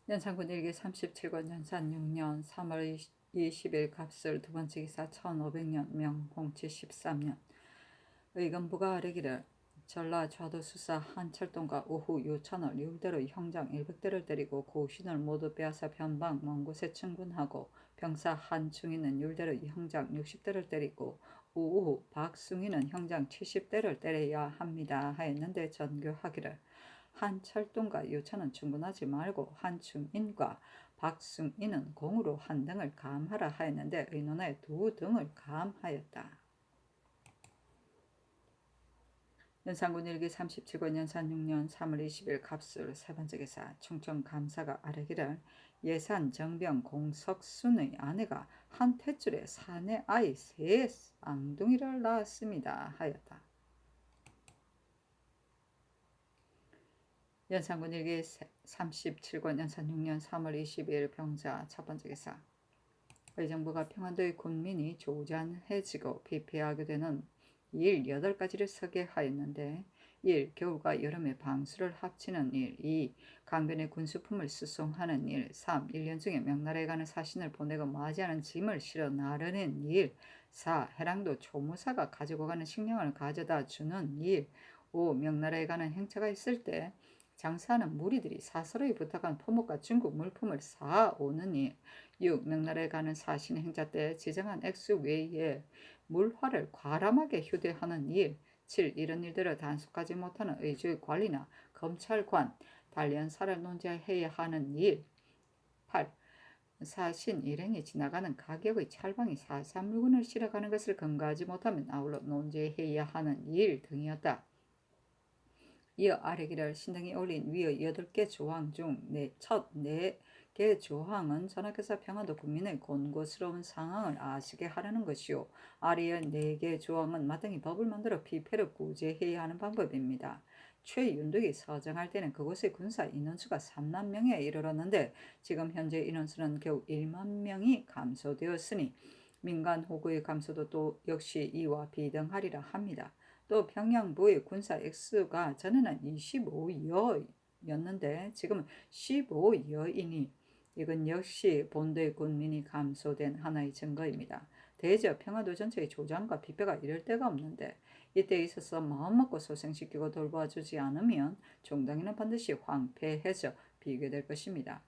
연산군 일기 37권 연산 6년 3월 20일 갑술 두 번째 기사 1500년 명홍치 13년 의금부가 아뢰기를 전라 좌도수사 한철동과 오후 유천을 율대로 형장 100대를 때리고 고신을 모두 빼앗아 변방 먼 곳에 충군하고 병사 한충이는 율대로 형장 60대를 때리고 오후 박숭이는 형장 70대를 때려야 합니다 하였는데 전교하기를 한철동과 유천은 충분하지 말고 한충인과 박숭인은 공으로 한 등을 감하라 하였는데 의논에 두 등을 감하였다. 연산군 일기 37권 연산 6년 3월 20일 갑술 세 번째 기사 충청감사가 아뢰기를 예산 정병 공석순의 아내가 한 탯줄에 사내 아이 세 쌍둥이를 낳았습니다 하였다. 연산군 일기 37권 연산 6년 3월 22일 병자 첫 번째 기사 의정부가 평안도의 군민이 조잔해지고 비폐하게 되는 일 8가지를 서게하였는데 1. 겨울과 여름의 방수를 합치는 일 2. 강변의 군수품을 수송하는 일 3. 1년 중에 명나라에 가는 사신을 보내고 맞이하는 짐을 실어 나르는 일 4. 해랑도 초무사가 가지고 가는 식량을 가져다 주는 일 5. 명나라에 가는 행차가 있을 때 장사하는 무리들이 사서로이 부탁한 포목과 중국 물품을 사오는 일 6. 명나라에 가는 사신 행자 때 지정한 액수 외에 물화를 과람하게 휴대하는 일 7. 이런 일들을 단속하지 못하는 의주의 관리나 검찰관, 단련사를 논제해야 하는 일 8. 사신 일행이 지나가는 가격의 찰방이 사산 물건을 실어가는 것을 검거하지 못하면 아울러 논제해야 하는 일 등이었다. 이어 아래기를 신등이 올린 위의 8개 조항 중 첫 4개 조항은 전하께서 평안도 국민의 곤고스러운 상황을 아시게 하려는 것이요 아래의 4개 조항은 마땅히 법을 만들어 피폐를 구제해야 하는 방법입니다. 최윤덕이 서정할 때는 그곳의 군사 인원수가 3만 명에 이르렀는데 지금 현재 인원수는 겨우 1만 명이 감소되었으니 민간 호구의 감소도 또 역시 이와 비등하리라 합니다. 또 평양부의 군사 액수가 전에는 25여였는데 지금은 15여이니 이건 역시 본도의 군민이 감소된 하나의 증거입니다. 대저 평화도 전체의 조장과 비패가 이럴 데가 없는데 이때 있어서 마음먹고 소생시키고 돌봐주지 않으면 종당에는 반드시 황폐해져 비교될 것입니다.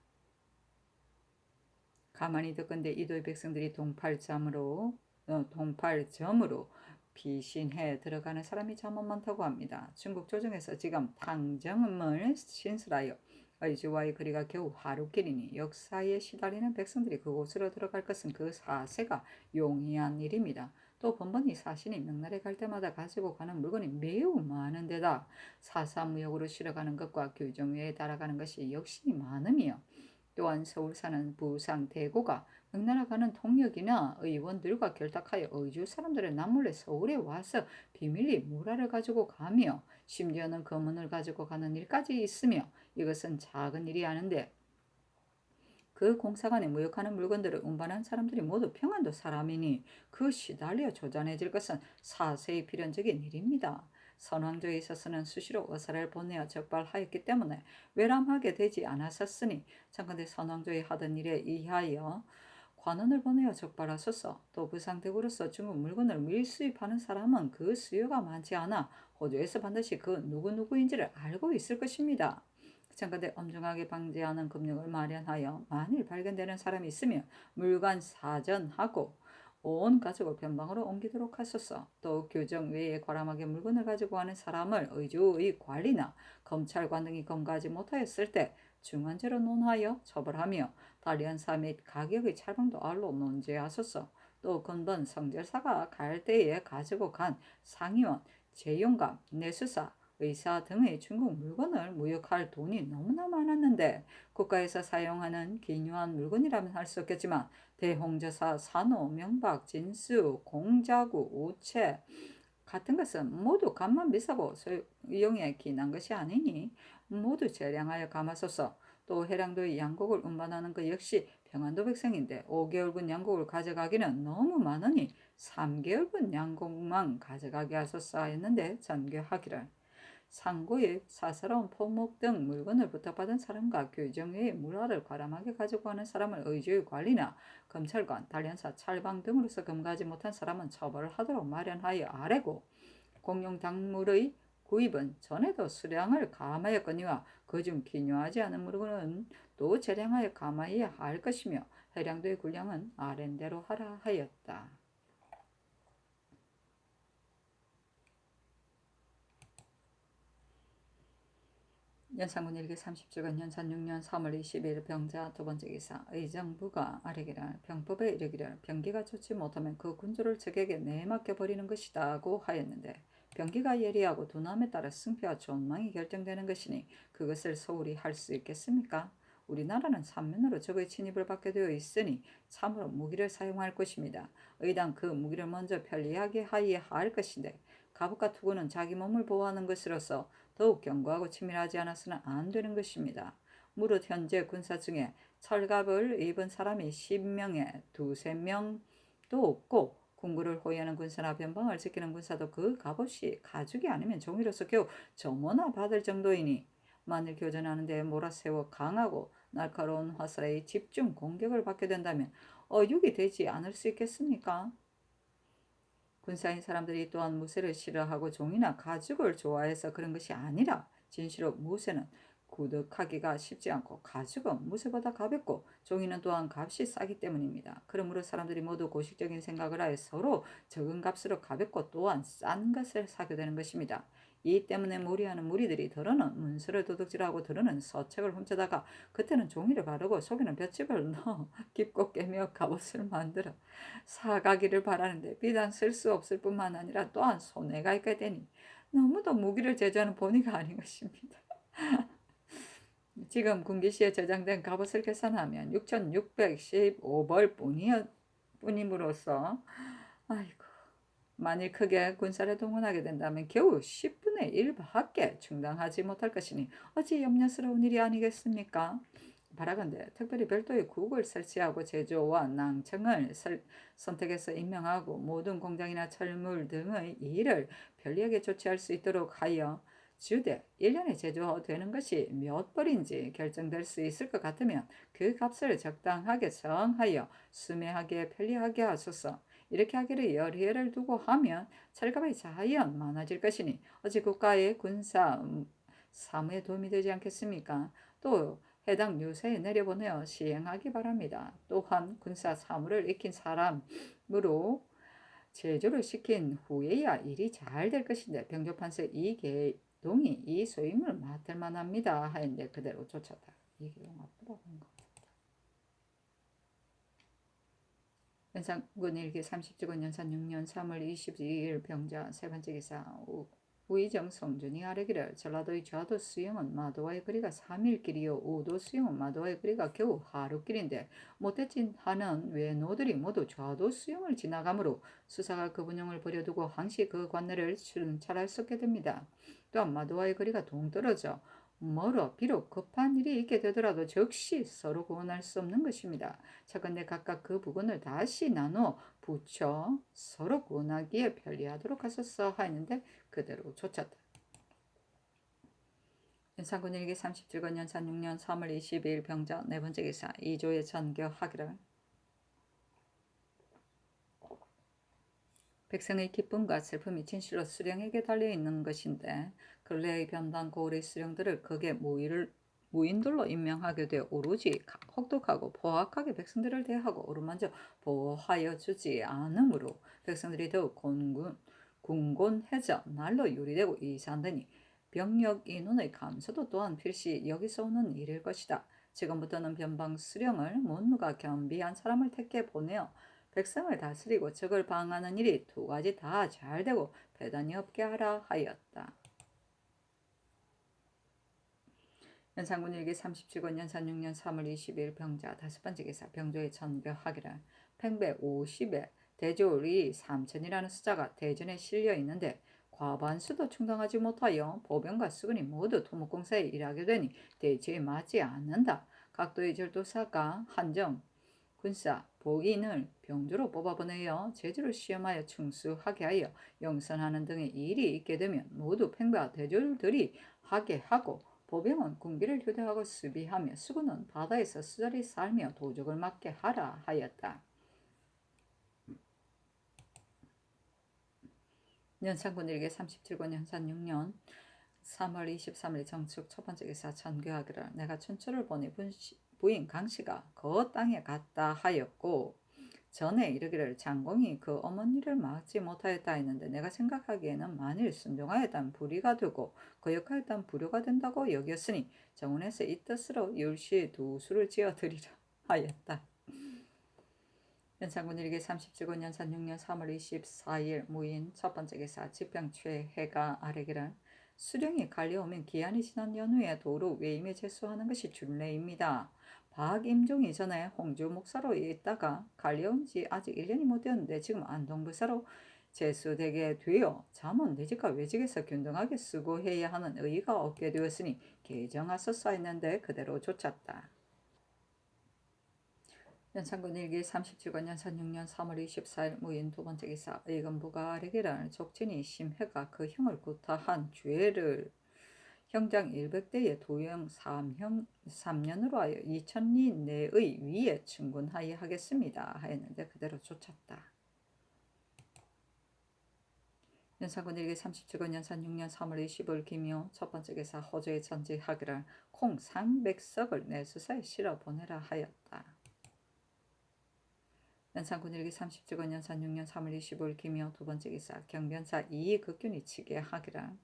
가만히 듣건대 이도의 백성들이 동팔점으로 비신해 들어가는 사람이 참 많다고 합니다. 중국 조정에서 지금 탕정음을 신설하여 의주와의 거리가 겨우 하루길이니 역사에 시달리는 백성들이 그곳으로 들어갈 것은 그 사세가 용이한 일입니다. 또 번번이 사신이 명나라에 갈 때마다 가지고 가는 물건이 매우 많은데다 사사무역으로 실어가는 것과 규정에 따라가는 것이 역시 많으며 또한 서울 사는 부상 대고가 명나라 가는 통역이나 의원들과 결탁하여 의주 사람들의 남몰래 서울에 와서 비밀리 물화를 가지고 가며 심지어는 검은을 가지고 가는 일까지 있으며 이것은 작은 일이 아닌데 그 공사관에 무역하는 물건들을 운반한 사람들이 모두 평안도 사람이니 그 시달려 조잔해질 것은 사세히 필연적인 일입니다. 선왕조에 있어서는 수시로 어사를 보내어 적발하였기 때문에 외람하게 되지 않았었으니 청컨대 선왕조에 하던 일에 의하여 관원을 보내어 적발하소서. 또 부상대구로서 중국 물건을 밀수입하는 사람은 그 수요가 많지 않아 호주에서 반드시 그 누구누구인지를 알고 있을 것입니다. 청컨대 엄중하게 방지하는 금융을 마련하여 만일 발견되는 사람이 있으면 물관 사전하고 온 가족을 변방으로 옮기도록 하소서. 또 교정 외에 과람하게 물건을 가지고 가는 사람을 의주의 관리나 검찰관 등이 검거하지 못하였을 때 중한죄로 논하여 처벌하며 단련사 및 가격의 찰방도 알로 논제하소서. 또 근본 성절사가 갈 때에 가지고 간 상의원, 재용감, 내수사, 의사 등의 중국 물건을 무역할 돈이 너무나 많았는데 국가에서 사용하는 기묘한 물건이라면 할 수 없겠지만 대홍저사, 산호, 명박, 진수, 공자구, 우체 같은 것은 모두 값만 비싸고 소용에 기난 것이 아니니 모두 재량하여 감하소서. 또 해랑도의 양곡을 운반하는 것 역시 평안도 백성인데 5개월분 양곡을 가져가기는 너무 많으니 3개월분 양곡만 가져가게 하소서 했는데 전교하기를 상고입, 사사로운 포목 등 물건을 부탁받은 사람과 규정 외의 물화를 과람하게 가지고 가는 사람을 의주의 관리나 검찰관, 단련사, 찰방 등으로서 금가하지 못한 사람은 처벌하도록 마련하여 아래고, 공용작물의 구입은 전에도 수량을 감하였거니와 그중 기묘하지 않은 물건은 또 재량하여 감하여야 할 것이며 해량도의 군량은 아랜대로 하라 하였다. 연산군 일기 37권 연산 6년 3월 20일 병자 두 번째 기사 의정부가 아래기를 병법에 이르기를 병기가 좋지 못하면 그 군주를 적에게 내맡겨 버리는 것이다고 하였는데, 병기가 예리하고 둔함에 따라 승패와 존망이 결정되는 것이니 그것을 소홀히 할 수 있겠습니까? 우리나라는 삼면으로 적의 침입을 받게 되어 있으니 참으로 무기를 사용할 것입니다. 의당 그 무기를 먼저 편리하게 하여야 할 것인데, 갑옷과 투구는 자기 몸을 보호하는 것으로서 더욱 견고하고 치밀하지 않아서는 안 되는 것입니다. 무릇 현재 군사 중에 철갑을 입은 사람이 10명에 두세 명도 없고, 군구를 호위하는 군사나 변방을 지키는 군사도 그 갑옷이 가죽이 아니면 종이로서 겨우 점호나 받을 정도이니, 만일 교전하는 데 몰아세워 강하고 날카로운 화살의 집중 공격을 받게 된다면 어육이 되지 않을 수 있겠습니까? 군사인 사람들이 또한 무쇠를 싫어하고 종이나 가죽을 좋아해서 그런 것이 아니라, 진시로 무쇠는 구득하기가 쉽지 않고 가죽은 무쇠보다 가볍고 종이는 또한 값이 싸기 때문입니다. 그러므로 사람들이 모두 고식적인 생각을 하여 서로 적은 값으로 가볍고 또한 싼 것을 사게 되는 것입니다. 이 때문에 무리하는 무리들이 더러는 문서를 도둑질하고 더러는 서책을 훔쳐다가 겉에는 종이를 바르고 속에는 볏짚을 넣어 깊고 깨며 갑옷을 만들어 사가기를 바라는데, 비단 쓸 수 없을 뿐만 아니라 또한 손해가 있게 되니 너무도 무기를 제조하는 본의가 아닌 것입니다. 지금 군기시에 저장된 갑옷을 계산하면 6,615벌 뿐임으로써, 아이고, 만일 크게 군사를 동원하게 된다면 겨우 10분의 1밖에 충당하지 못할 것이니 어찌 염려스러운 일이 아니겠습니까? 바라건대 특별히 별도의 국을 설치하고 제조와 낭청을 선택해서 임명하고 모든 공장이나 철물 등의 일을 편리하게 조치할 수 있도록 하여 주되 1년에 제조되는 것이 몇 벌인지 결정될 수 있을 것 같으면 그 값을 적당하게 정하여 수매하게 편리하게 하소서. 이렇게 하기를 열의를 두고 하면 철갑의 자연 많아질 것이니 어찌 국가의 군사 사무에 도움이 되지 않겠습니까? 또 해당 유세에 내려보내어 시행하기 바랍니다. 또한 군사 사무를 익힌 사람으로 제조를 시킨 후에야 일이 잘 될 것인데, 병조판서 이계동이 이 소임을 맡을 만합니다 하였는데 그대로 쫓았다. 이계동 아프다고 한 거. 연산군 일기 30주군 연산 6년 3월 22일 병자 세 번째 기사 우의정 성준이 아래기를 전라도의 좌도 수영은 마도와의 거리가 3일 길이요 우도 수영은 마도와의 거리가 겨우 하루 길인데, 못대진 하는 외노들이 모두 좌도 수영을 지나가므로 수사가 그 분용을 버려두고 항시 그 관내를 순찰할 수 없게 됩니다. 또한 마도와의 거리가 동떨어져 멀어 비록 급한 일이 있게 되더라도 즉시 서로 구원할 수 없는 것입니다. 차건대 각각 그 부근을 다시 나누어 붙여 서로 구원하기에 편리하도록 하소서 하였는데 그대로 쫓았다. 연산군 일기 37권 연산 6년 3월 22일 병자 네 번째 기사 2조의 전교하기를 백성의 기쁨과 슬픔이 진실로 수령에게 달려있는 것인데, 근래의 변방 고을의 수령들을 극의 무인들로 임명하게 되어 오로지 혹독하고 포악하게 백성들을 대하고 어루만져 보호하여 주지 않으므로 백성들이 더욱 궁곤해져 날로 유리되고 이산되니 병력 인원의 감소도 또한 필시 여기서 오는 일일 것이다. 지금부터는 변방 수령을 문무가 겸비한 사람을 택해 보내어 백성을 다스리고 적을 방하는 일이 두 가지 다 잘되고 배단이 없게 하라 하였다. 연산군 일기 37권 연산 6년 3월 20일 병자 다섯 번째 기사 병조의 전교하기를 팽배 50에 대졸이 3천이라는 숫자가 대전에 실려 있는데, 과반수도 충당하지 못하여 보병과 수군이 모두 토목공사에 일하게 되니 대지에 맞지 않는다. 각도의 절도사가 한정 군사 보인을 병조로 뽑아보내어 제주를 시험하여 충수하게 하여 영선하는 등의 일이 있게 되면 모두 팽과 대졸들이 하게 하고 보병은 군기를 휴대하고 수비하며 수군은 바다에서 수자리 살며 도적을 맞게 하라 하였다. 연산군에게 37권 연산 6년 3월 23일 정축 첫 번째 기사 전교하기를 내가 춘추를 보니 부인 강씨가 그 땅에 갔다 하였고 전에 이르기를 장공이 그 어머니를 막지 못하였다 했는데 내가 생각하기에는 만일 순종하였다면 불의가 되고 거역하였다면 불효가 된다고 여겼으니 정원에서 이 뜻으로 율시에 두 수를 지어드리라 하였다. 연산군일기 37권 연산 6년 3월 24일 무인 첫 번째 기사 지평 최해가 아래기를 수령이 갈려오면 기한이 지난 연후에 도로 외임에 제수하는 것이 준례입니다. 박임종이 전에 홍주 목사로 있다가 갈려온 지 아직 1년이 못 되었는데 지금 안동부사로 제수되게 되어 잠언 내직과 외직에서 균등하게 수고해야 하는 의의가 없게 되었으니 개정하소서 했는데 그대로 좇았다. 연산군 일기 37권 연산 6년 3월 24일 무인 두 번째 기사 의금부가 아래기를 족진이 심해가 그 형을 구타한 죄를 형장 100대에 도형 3년으로 하여 2000리 내의 위에 충군하여 하겠습니다 하였는데 그대로 좇았다. 연산군 일기 37권 연산 6년 3월 25일 기묘 첫 번째 기사 호조에 전지하기를 콩 300석을 내수사에 실어 보내라 하였다. 연산군 일기 37권 연산 6년 3월 25일 기묘 두 번째 기사 경변사 이익극균이 치게 하기를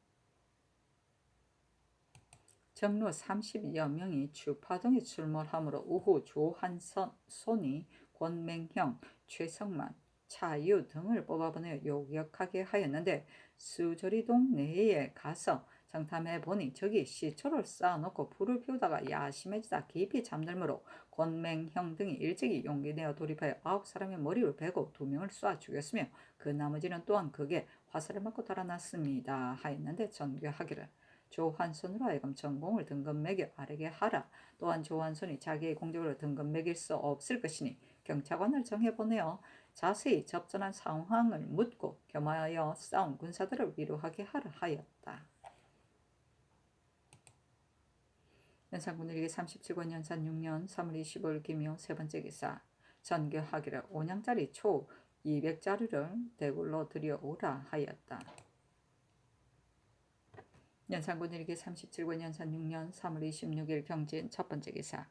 정로 30여 명이 주파동에 출몰하므로 우후 조한손이 권맹형, 최성만, 차유 등을 뽑아보내 요격하게 하였는데 수저리동 내에 가서 정탐해 보니 저기 시초를 쌓아놓고 불을 피우다가 야심해지다 깊이 잠들므로 권맹형 등이 일찍이 용기 내어 돌입하여 9사람의 머리를 베고 2명을 쏴 죽였으며 그 나머지는 또한 극에 화살을 맞고 달아났습니다 하였는데 전교하기를 조한손으로 하여금 전공을 등급 매겨 아래게 하라. 또한 조한손이 자기의 공적으로 등급 매길 수 없을 것이니 경찰관을 정해보내어 자세히 접전한 상황을 묻고 겸하여 싸운 군사들을 위로하게 하라 하였다. 연산군 일기 37권 연산 6년 3월 25일 기묘 세 번째 기사 전교하기를 5냥짜리 초 200자루를 대굴로 들여오라 하였다. 연산군 일기 37권 연산 6년 3월 26일 경진 첫 번째 기사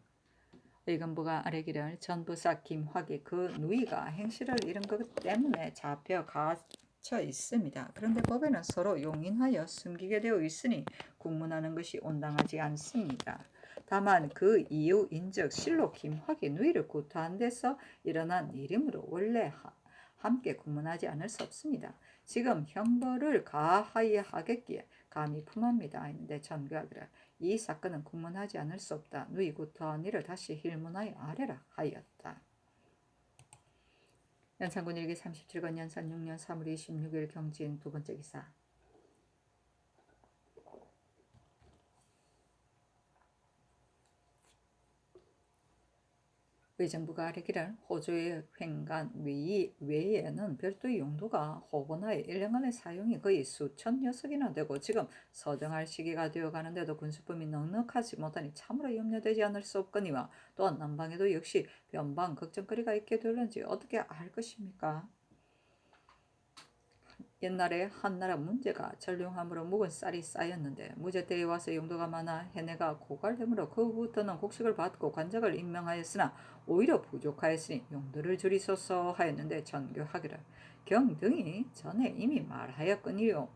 의금부가 아래기를 전부사 김학이 그 누이가 행실을 잃은 것 때문에 잡혀 갇혀 있습니다. 그런데 법에는 서로 용인하여 숨기게 되어 있으니 국문하는 것이 온당하지 않습니다. 다만 그 이유인즉 실로 김학이 누이를 구타한 데서 일어난 일이므로 원래 함께 국문하지 않을 수 없습니다. 지금 형벌을 가하여 하겠기에 감히 품합니다 했는데 전교하기를 이 사건은 국문하지 않을 수 없다. 누이 구타한 일을 다시 힐문하여 아래라 하였다. 연산군 일기 37권 연산 6년 3월 26일 경진 두 번째 기사 의정부가 아래기를 호조의 횡간 외에는 별도의 용도가 호본하에 1년 안의 사용이 거의 수천 녀석이나 되고 지금 서정할 시기가 되어가는데도 군수품이 넉넉하지 못하니 참으로 염려되지 않을 수 없거니와 또한 남방에도 역시 변방 걱정거리가 있게 될런지 어떻게 알 것입니까? 옛날에 한나라 문제가 전룡함으로 묵은 쌀이 쌓였는데 무제 때에 와서 용도가 많아 해내가 고갈되므로 그 후부터는 곡식을 받고 관작을 임명하였으나 오히려 부족하였으니 용도를 줄이소서 하였는데 전교하기를 경등이 전에 이미 말하였거니요.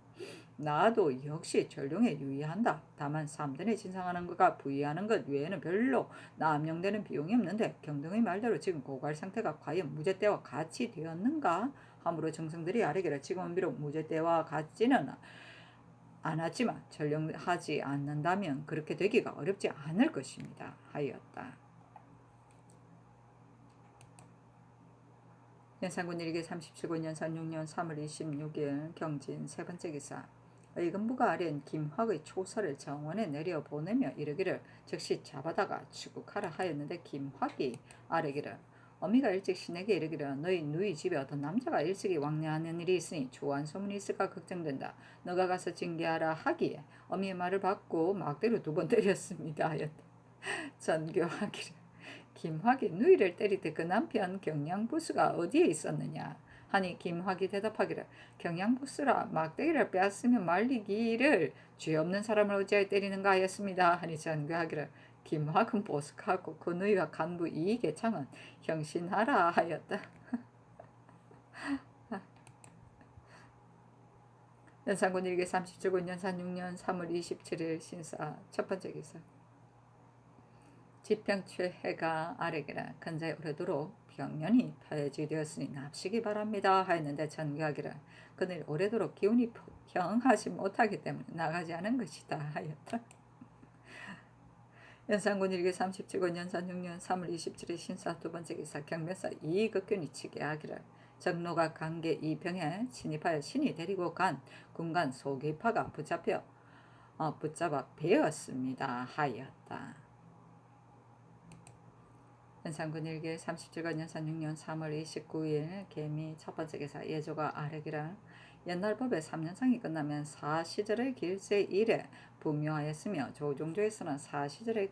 나도 역시 전룡에 유의한다. 다만 삼전에 진상하는 것과 부의하는 것 외에는 별로 남용되는 비용이 없는데 경등의 말대로 지금 고갈 상태가 과연 무제 때와 같이 되었는가? 함으로 정승들이 아뢰기를 지금은 비록 무제 때와 같지는 않았지만 전령하지 않는다면 그렇게 되기가 어렵지 않을 것입니다 하였다. 연산군 일기 37권 연산 6년 3월 26일 경진 세 번째 기사 의금부가 아뢰인 김학의 초서를 정원에 내려보내며 이르기를 즉시 잡아다가 추국하라 하였는데 김학이 아뢰기를 어미가 일찍 신에게 이르기를 너희 누이 집에 어떤 남자가 일찍이 왕래하는 일이 있으니 조한 소문이 있을까 걱정된다. 너가 가서 징계하라 하기에 어미의 말을 받고 막대로 2번 때렸습니다 하였다. 전교하기를 김학이 누이를 때릴 때 그 남편 경양부수가 어디에 있었느냐 하니 김학이 대답하기를 경양부수라 막대기를 빼앗으면 말리기를 죄 없는 사람을 어찌하여 때리는가 하였습니다 하니 전교하기를 김학은 보석하고 그 누이와 간부 이계창은 형신하라 하였다. 연산군 일기 37군 연산 6년 3월 27일 신사 첫 번째 기사. 지평최해가 아래기라 근자에 오래도록 병년이 터해지되었으니 납시기 바랍니다 하였는데 전교하기를 그늘 오래도록 기운이 평하지 못하기 때문에 나가지 않은 것이다 하였다. 연산군 일기 37군 연산 6년 3월 27일 신사 두 번째 기사 경면사 이극균이 치게 하기를 정로가 강계 이병에 침입하여 신이 데리고 간 군간 소기파가 붙잡아 베었습니다 하였다. 연산군 일기 37관 연산 6년 3월 29일 개미 첫 번째 기사 예조가 아래기라 옛날 법에 3년상이 끝나면 사시절의 길제일에 분묘하였으며 조종조에서는 사시절의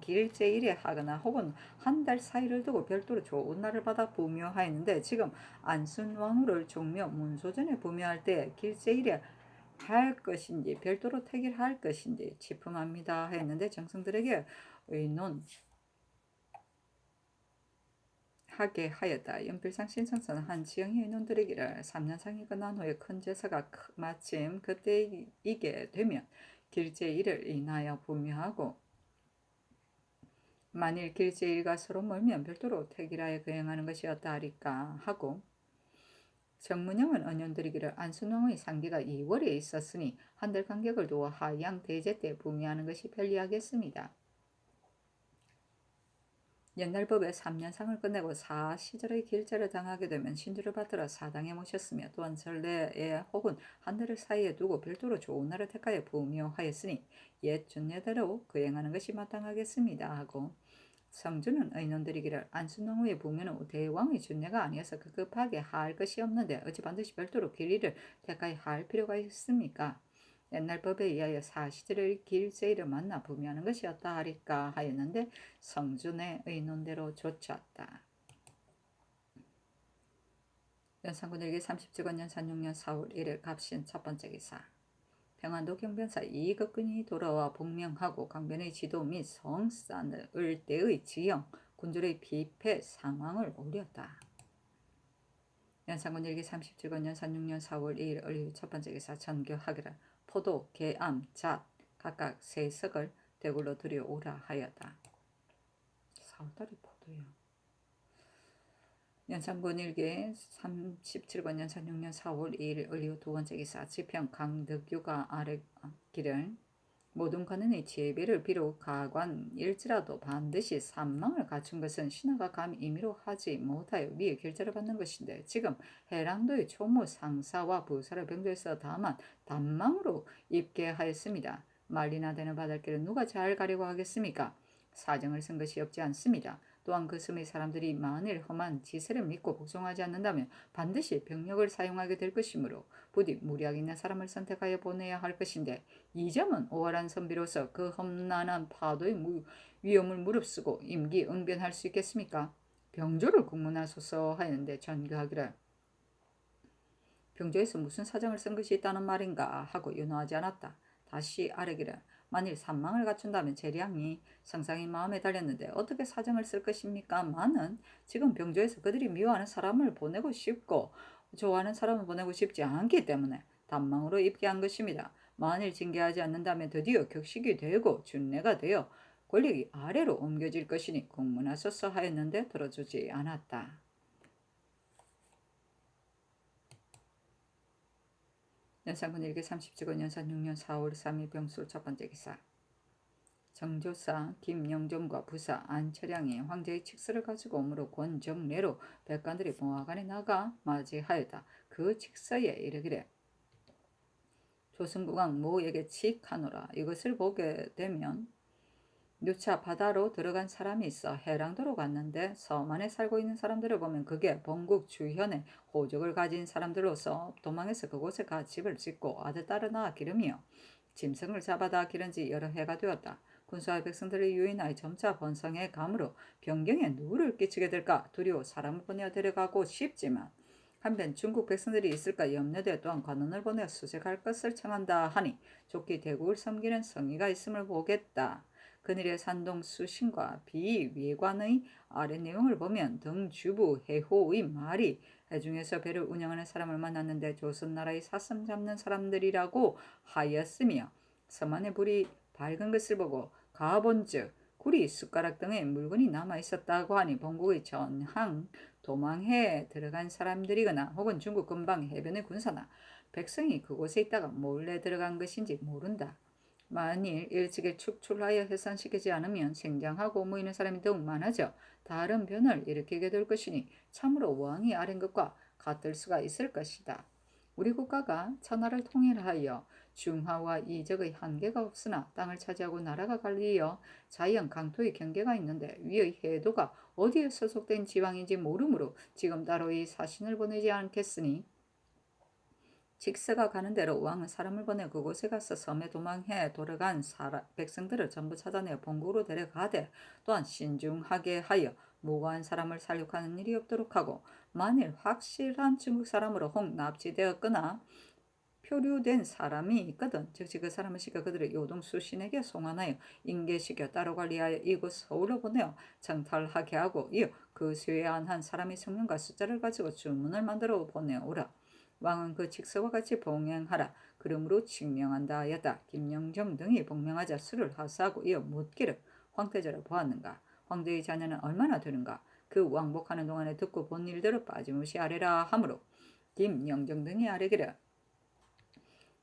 길제일에 하거나 혹은 한 달 사이를 두고 별도로 좋은 날을 받아 분묘하였는데 지금 안순왕후를 종묘 문소전에 분묘할 때 길제일에 할 것인지 별도로 택일할 것인지 짚음합니다 했는데 정성들에게 의논 하게 하였다. 연필상 신성서는 한 지영의 의논들이기를 3년상이 끝난 후에 큰 제사가 마침 그때이게 되면 길제일을 인하여 분묘하고 만일 길제일과 서로 멀면 별도로 택일하여 거행하는 것이었다 하리까 하고 정문영은 언연드리기를 안순왕의 상기가 2월에 있었으니 한 달 간격을 두어 하양 대제 때 분묘하는 것이 편리하겠습니다. 옛날 법에 3년상을 끝내고 사시절의 길제를 당하게 되면 신주를 받들어 사당에 모셨으며 또한 전례에 혹은 한 달을 사이에 두고 별도로 좋은 날을 택하여 부묘하였으니 옛 준례대로 거행하는 것이 마땅하겠습니다 하고 성주는 의논드리기를 안순왕후의 부묘는 대왕의 준례가 아니어서 급하게 할 것이 없는데 어찌 반드시 별도로 길이를 택하여 할 필요가 있습니까? 옛날 법에 의하여 사시들의 길제일을 만나 부묘하는 것이었다 하리까 하였는데 성준의 의논대로 좇았다. 연산군 일기 37권 연산 6년 4월 1일 갑신 첫 번째 기사 평안도 경변사 이극근이 돌아와 복명하고 강변의 지도 및 성산을 때의 지형, 군주의 비패 상황을 올렸다. 연산군 일기 37권 연산 6년 4월 2일 을유 첫 번째 기사 전교하기를 포도, 개암, 잣 각각 3석을 대굴로 들여오라 하였다. 4월달에 포도요. 연산군 일기 37권 연산 6년 4월 2일 을유 두 번째 기사 지평 강덕유가 아래기를 모든 관원의 제비를 비록 가관일지라도 반드시 산망을 갖춘 것은 신하가 감히 임의로 하지 못하여 위에 결제를 받는 것인데 지금 해랑도의 초모 상사와 부사를 병조해서 다만 단망으로 입게 하였습니다. 말리나 되는 바닷길을 누가 잘 가려고 하겠습니까? 사정을 쓴 것이 없지 않습니다. 또한 그 섬의 사람들이 만일 험한 지세를 믿고 복종하지 않는다면 반드시 병력을 사용하게 될 것이므로 부디 무리하게 있는 사람을 선택하여 보내야 할 것인데 이 점은 오월한 선비로서 그 험난한 파도의 위험을 무릅쓰고 임기응변할 수 있겠습니까? 병조를 국문하소서 하였는데 전교하기를 병조에서 무슨 사정을 쓴 것이 있다는 말인가 하고 윤호하지 않았다. 다시 아뢰기를 만일 산망을 갖춘다면 재량이 성상의 마음에 달렸는데 어떻게 사정을 쓸 것입니까? 마는 지금 병조에서 그들이 미워하는 사람을 보내고 싶고 좋아하는 사람을 보내고 싶지 않기 때문에 단망으로 입게 한 것입니다. 만일 징계하지 않는다면 드디어 격식이 되고 준례가 되어 권력이 아래로 옮겨질 것이니 공문하소서 하였는데 들어주지 않았다. 연산군 일기 37권 연산 6년 4월 3일 병술 첫 번째 기사 정조사 김영점과 부사 안철양이 황제의 칙서를 가지고 오므로 권정례로 백관들이 봉화관에 나가 맞이하였다. 그 칙서에 이르기를 조승국왕 모에게 칙하노라. 이것을 보게 되면 누차 바다로 들어간 사람이 있어 해랑도로 갔는데 섬 안에 살고 있는 사람들을 보면 그게 본국 주현에 호적을 가진 사람들로서 도망해서 그곳에 가 집을 짓고 아들 딸을 낳아 기르며 짐승을 잡아다 기른 지 여러 해가 되었다. 군사와 백성들을 유인하여 점차 번성해 감으로 변경에 누구를 끼치게 될까 두려워 사람을 보내어 데려가고 싶지만 한편 중국 백성들이 있을까 염려되어 또한 관원을 보내어 수색할 것을 청한다 하니 좋게 대국을 섬기는 성의가 있음을 보겠다. 그늘의 산동 수신과 비외관의 아래 내용을 보면 등주부 해호의 말이 해중에서 배를 운영하는 사람을 만났는데 조선나라의 사슴 잡는 사람들이라고 하였으며 섬 안에 불이 밝은 것을 보고 가본즉 구리, 숟가락 등의 물건이 남아있었다고 하니 본국의 전항 도망해 들어간 사람들이거나 혹은 중국 근방 해변의 군사나 백성이 그곳에 있다가 몰래 들어간 것인지 모른다. 만일 일찍이 축출하여 해산시키지 않으면 생장하고 모이는 사람이 더욱 많아져 다른 변을 일으키게 될 것이니 참으로 왕이 아린 것과 같을 수가 있을 것이다. 우리 국가가 천하를 통일하여 중하와 이적의 한계가 없으나 땅을 차지하고 나라가 갈리어 자연 강토의 경계가 있는데 위의 해도가 어디에 소속된 지방인지 모르므로 지금 따로 이 사신을 보내지 않겠으니 직서가 가는 대로 왕은 사람을 보내 그곳에 가서 섬에 도망해 돌아간 백성들을 전부 찾아내 본국으로 데려가되 또한 신중하게 하여 무고한 사람을 살육하는 일이 없도록 하고 만일 확실한 중국 사람으로 혹 납치되었거나 표류된 사람이 있거든 즉시 그 사람을 시켜 그들의 요동 수신에게 송환하여 인계시켜 따로 관리하여 이곳 서울로 보내어 정탈하게 하고 이어 그 수에 안한 사람의 성명과 숫자를 가지고 주문을 만들어 보내오라. 왕은 그 직서와 같이 봉행하라. 그러므로 칙명한다 하였다. 김영정 등이 봉명하자 수를 하사하고 이어 묻기를 황태자를 보았는가? 황제의 자녀는 얼마나 되는가? 그 왕복하는 동안에 듣고 본 일들을 빠짐없이 아뢰라 하므로 김영정 등이 아뢰기를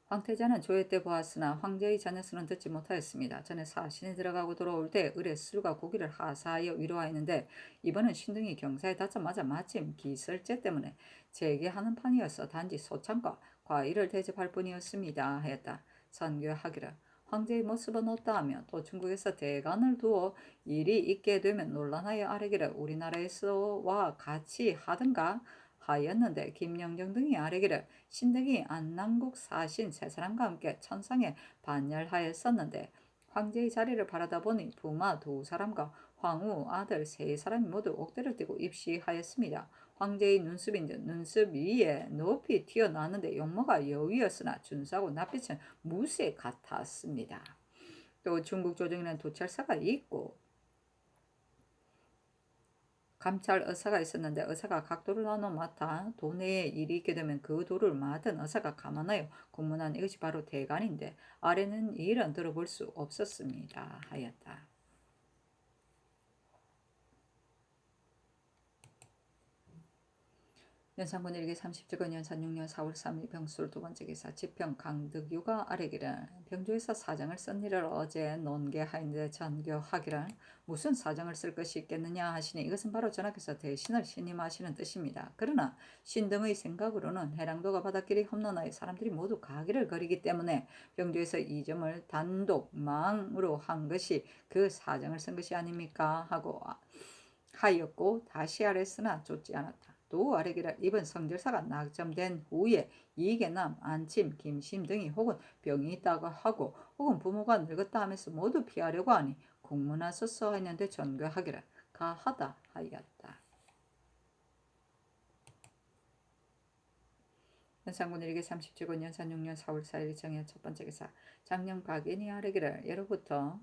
황태자는 조회 때 보았으나 황제의 자녀 수는 듣지 못하였습니다. 전에 사신이 들어가고 돌아올 때 을에 술과 고기를 하사하여 위로하였는데 이번은 신등이 경사에 닿자마자 마침 기설제 때문에 재개하는 판이어서 단지 소창과 과일을 대접할 뿐이었습니다 하였다. 선교하기를 황제의 모습은 어떠 하며 또 중국에서 대간을 두어 일이 있게 되면 논란하여 아뢰기를 우리나라에서와 같이 하든가 하였는데 김영정 등이 아뢰기를 신등이 안남국 사신 세 사람과 함께 천상에 반열하였었는데 황제의 자리를 바라다 보니 부마 두 사람과 황후 아들 세 사람이 모두 옥대를 띠고 입시하였습니다. 황제의 눈썹인즉 눈썹 위에 높이 튀어나왔는데 용모가 여위였으나 준수하고 낯빛은 무쇠 같았습니다. 또 중국 조정에는 도찰사가 있고 감찰 의사가 있었는데 의사가 각 도를 나눠 맡아 도내에 일이 있게 되면 그 도를 맡은 의사가 감안하여 공문한 이것이 바로 대간인데 아래는 이 일은 들어볼 수 없었습니다 하였다. 연산군 일기 30주건 연산 6년 4월 3일 병술 두 번째 기사 지평 강득유가 아뢰기를 병조에서 사정을 쓴 일을 어제 논계하인데 전교하기를 무슨 사정을 쓸 것이 있겠느냐 하시니 이것은 바로 전하께서 대신을 신임하시는 뜻입니다. 그러나 신등의 생각으로는 해랑도가 바닷길이 험난하여 사람들이 모두 가기를 거리기 때문에 병조에서 이 점을 단독 망으로 한 것이 그 사정을 쓴 것이 아닙니까 하고 하였고 다시 아랬으나 쫓지 않았다. 또 아래기를 이번 성절사가 낙점된 후에 이계남, 안침, 김심 등이 혹은 병이 있다고 하고 혹은 부모가 늙었다 하면서 모두 피하려고 하니 공문하 썼어 했는데 전교하기를 가하다 하였다. 연산군 일기 30주군 연산 6년 4월 4일 정의 첫 번째 기사 장령 박인이 아래기를 예로부터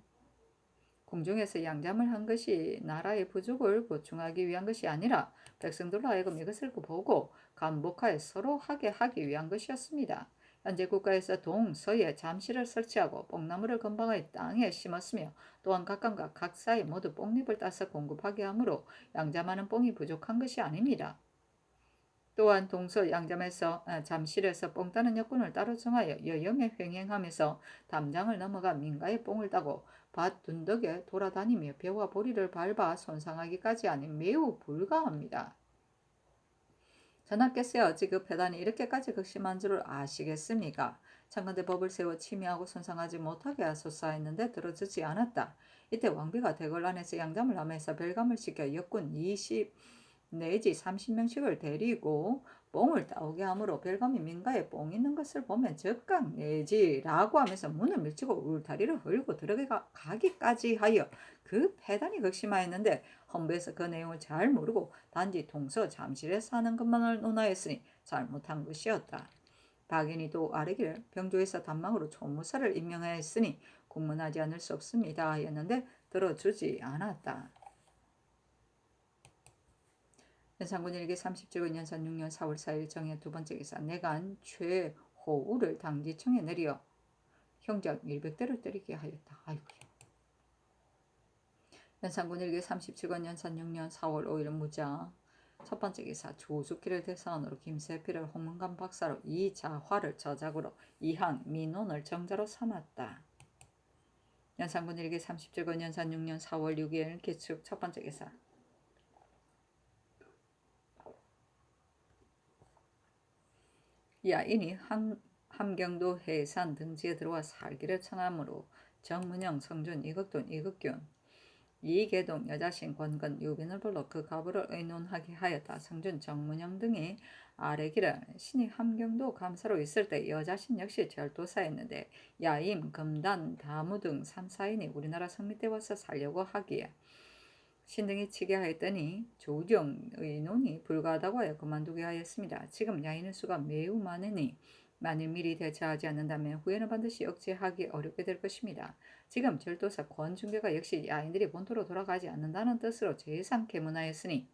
궁중에서 양잠을 한 것이 나라의 부족을 보충하기 위한 것이 아니라 백성들로 하여금 이것을 보고 감복하여 서로 하게 하기 위한 것이었습니다. 현재 국가에서 동서에 잠실을 설치하고 뽕나무를 건방의 땅에 심었으며 또한 각각과 각 사이 모두 뽕잎을 따서 공급하게 하므로 양잠하는 뽕이 부족한 것이 아닙니다. 또한 동서 양잠에서 잠실에서 뽕 따는 여건을 따로 정하여 여염에 횡행하면서 담장을 넘어가 민가에 뽕을 따고 밭 둔덕에 돌아다니며 벼와 보리를 밟아 손상하기까지 하니 매우 불가합니다. 전하께서야 어찌 그 패단이 이렇게까지 극심한 줄을 아시겠습니까? 창건대 법을 세워 침해하고 손상하지 못하게 하소서 했는데 들어주지 않았다. 이때 왕비가 대궐 안에서 양담을 하면서 별감을 시켜 역군 20 내지 30명씩을 데리고 뽕을 따오게 하므로 별감이 민가에 뽕 있는 것을 보면 적강 내지라고 하면서 문을 밀치고 울타리를 헐고 들어가기까지 하여 그 패단이 극심하였는데 헌부에서 그 내용을 잘 모르고 단지 동서 잠실에서 하는 것만을 논하였으니 잘못한 것이었다. 박인이 또 아래기를 병조에서 단망으로 총무사를 임명하였으니 공문하지 않을 수 없습니다 하였는데 들어주지 않았다. 연산군 일기 37군 연산 6년 4월 4일 정해 두 번째 기사 내간 최호우를 당지청에 내려 형장 100대를 때리게 하였다. 아이고야. 연산군 일기 37군 연산 6년 4월 5일 무자 첫 번째 기사 조숙기를 대사원으로 김세필을 홍문관 박사로 이자화를 저작으로 이항 민원을 정자로 삼았다. 연산군 일기 37군 연산 6년 4월 6일 기축 첫 번째 기사 야인이 함경도 해산 등지에 들어와 살기를 청하므로 정문영, 성준, 이극돈, 이극균, 이계동, 여자신, 권건, 유빈을 불러 그 가부를 의논하게 하였다. 성준, 정문영 등이 아래기를 신이 함경도 감사로 있을 때 여자신 역시 절도사였는데 야임, 금단, 다무 등 3사인이 우리나라 성미 때 와서 살려고 하기에 신등이 치게 하였더니 조정 의논이 불가하다고 하여 그만두게 하였습니다. 지금 야인의 수가 매우 많으니 만일 미리 대처하지 않는다면 후에는 반드시 억제하기 어렵게 될 것입니다. 지금 절도사 권중계가 역시 야인들이 본토로 돌아가지 않는다는 뜻으로 재상 계문하였으니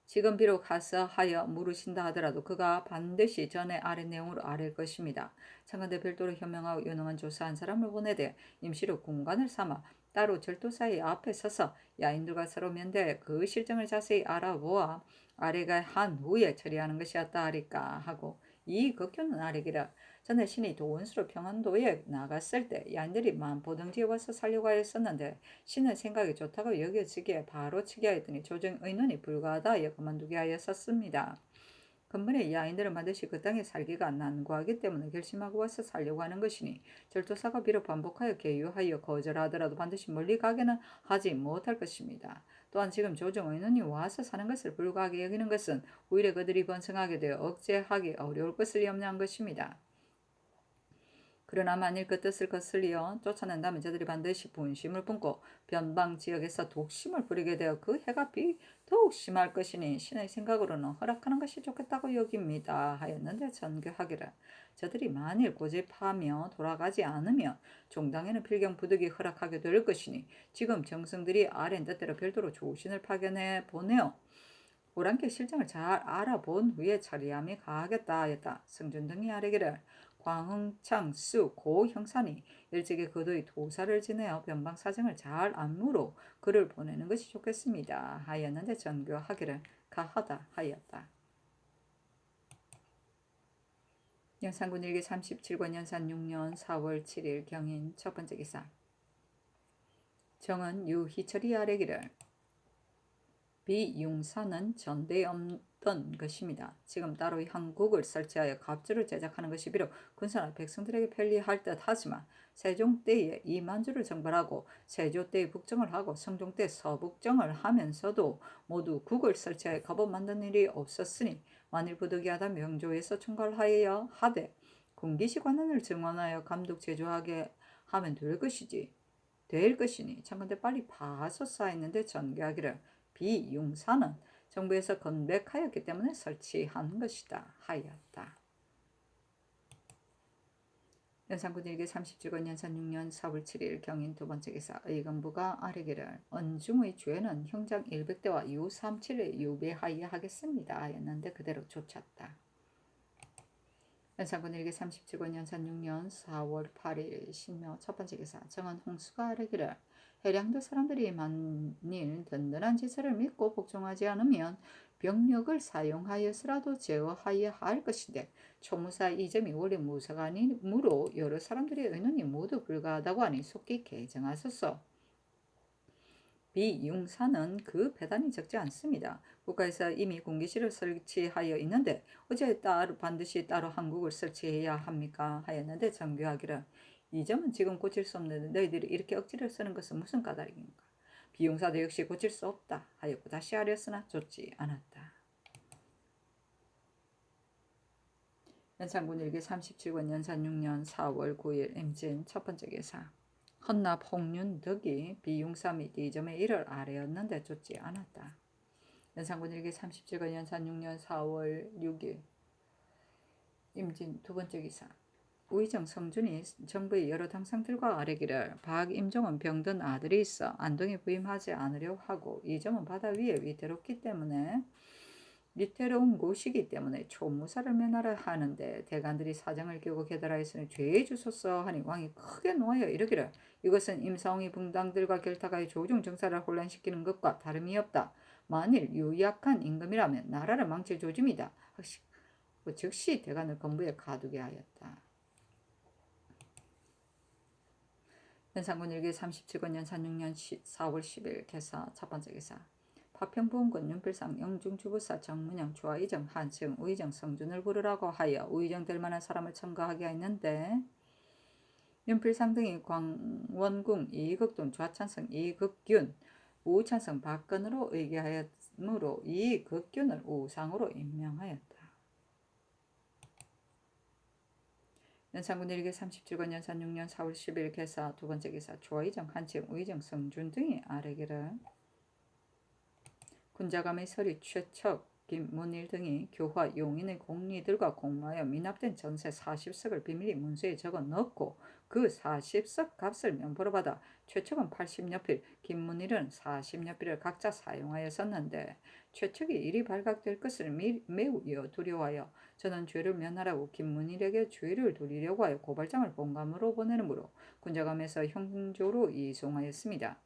지금 비록 하사하여 물으신다 하더라도 그가 반드시 전에 아래 내용으로 아랠 것입니다. 창간대 별도로 현명하고 유능한 조사한 사람을 보내되 임시로 군관을 삼아 따로 절도사의 앞에 서서 야인들과 서로 면대 그 실정을 자세히 알아보아 아래가 한 후에 처리하는 것이었다 하리까 하고 이 극교는 아래기라 전에 신이 도원수로 평안도에 나갔을 때 야인들이 만포등지에 와서 살려고 하였었는데 신의 생각이 좋다고 여겨지기에 바로 치게 하였더니 조정 의논이 불가하다 하여 그만두게 하였었습니다. 근본에 야인들은 반드시 그 땅에 살기가 난구하기 때문에 결심하고 와서 살려고 하는 것이니 절도사가 비록 반복하여 계유하여 거절하더라도 반드시 멀리 가게는 하지 못할 것입니다. 또한 지금 조정 의논이 와서 사는 것을 불가하게 여기는 것은 오히려 그들이 번성하게 되어 억제하기 어려울 것을 염려한 것입니다. 그러나 만일 그 뜻을 거슬리어 쫓아낸다면 저들이 반드시 분심을 품고 변방 지역에서 독심을 부리게 되어 그 해가 더욱 심할 것이니 신의 생각으로는 허락하는 것이 좋겠다고 여깁니다 하였는데 전교하기를 저들이 만일 고집하며 돌아가지 않으면 종당에는 필경 부득이 허락하게 될 것이니 지금 정승들이 아래 뜻대로 별도로 조신을 파견해 보내어 오랑캐 실정을 잘 알아본 후에 처리함이 가하겠다 하였다. 성준 등이 아뢰기를 광흥창 수 고 형산이 일찍이 그도의 도사를 지내어 변방 사정을 잘 안무로 그를 보내는 것이 좋겠습니다 하였는데 전교하기를 가하다 하였다. 연산군 일기 37권 연산 6년 4월 7일 경인 첫 번째 기사 정은 유희철이 아뢰기를 비융사는 전대에 없던 것입니다. 지금 따로 항국을 설치하여 갑주를 제작하는 것이 비록 군사나 백성들에게 편리할 듯 하지만 세종 때에 이만주를 정벌하고 세조 때에 북정을 하고 성종 때 서북정을 하면서도 모두 국을 설치하여 갑을 만든 일이 없었으니 만일 부득이하다 명조에서 총괄하여 하되 군기시 관원을 증원하여 감독 제조하게 하면 될 것이니 참건대 빨리 파소사 했는데 전개하기를 비융사는 정부에서 건백하였기 때문에 설치한 것이다 하였다. 연산군 일기 37권 연산 6년 4월 7일 경인 두 번째 기사 의금부가 아뢰기를 언중의 죄는 형장 100대와 유 37에 유배하여 하겠습니다 하였는데 그대로 쫓았다. 연산군 일기 37권 연산 6년 4월 8일 신묘 첫 번째 기사 정은 홍수가 아뢰기를 해량도 사람들이 만일 든든한 지체를 믿고 복종하지 않으면 병력을 사용하여서라도 제어하여야 할 것인데 초무사 이점이 원래 무사가 아니므로 여러 사람들의 의논이 모두 불가하다고 하니 속히 개정하소서. 비융사는 그 배단이 적지 않습니다. 국가에서 이미 군기실을 설치하여 있는데 어째 따로 반드시 따로 한국을 설치해야 합니까? 하였는데 정교하기를 이 점은 지금 고칠 수 없는데 너희들이 이렇게 억지를 쓰는 것은 무슨 까닭인가? 비용사도 역시 고칠 수 없다 하였고 다시 하렸으나 좋지 않았다. 연산군 일기 37권 연산 6년 4월 9일 임진 첫 번째 기사 헌납 홍윤 덕이 비용사 및 이 점에 이를 아뢰었는데 좋지 않았다. 연산군 일기 37권 연산 6년 4월 6일 임진 두 번째 기사 우의정 성준이 정부의 여러 당상들과 아뢰기를 박임종은 병든 아들이 있어 안동에 부임하지 않으려 하고 이 점은 바다 위에 위태롭기 때문에 위태로운 곳이기 때문에 초무사를 면하려 하는데 대간들이 사정을 끼고 계달하였으니 죄에 주소서 하니 왕이 크게 노하여 이르기를 이것은 임사홍이 붕당들과 결탁하여 조중 정사를 혼란시키는 것과 다름이 없다. 만일 유약한 임금이라면 나라를 망칠 조짐이다. 즉시 대간을 건부에 가두게 하였다. 연산군 일기 37권 연산 6년 4월 10일 개사 첫 번째 기사 파평부원군 윤필상 영중주부사 정문영 주하이정 한층 우의정 성준을 부르라고 하여 우의정 될 만한 사람을 첨가하게 했는데 윤필상 등이 광원궁 이극돈 좌찬성 이극균 우찬성 박건으로 의계하였으므로 이극균을 우상으로 임명하였다. 연산군 일기 37권 연산 6년 4월 10일 개사 두 번째 기사 주하이정 한층 우의정 성준 등이 아뢰기를 군자감의 서리 최척 김문일 등이 교화 용인의 공리들과 공모하여 미납된 전세 40석을 비밀리 문서에 적어 넣었고 그 40석 값을 면포로 받아 최척은 80여필 김문일은 40여필을 각자 사용하였었는데 최척이 일이 발각될 것을 매우 두려워하여 저는 죄를 면하라고 김문일에게 죄를 돌리려고 하여 고발장을 본감으로 보내므로 군자감에서 형조로 이송하였습니다.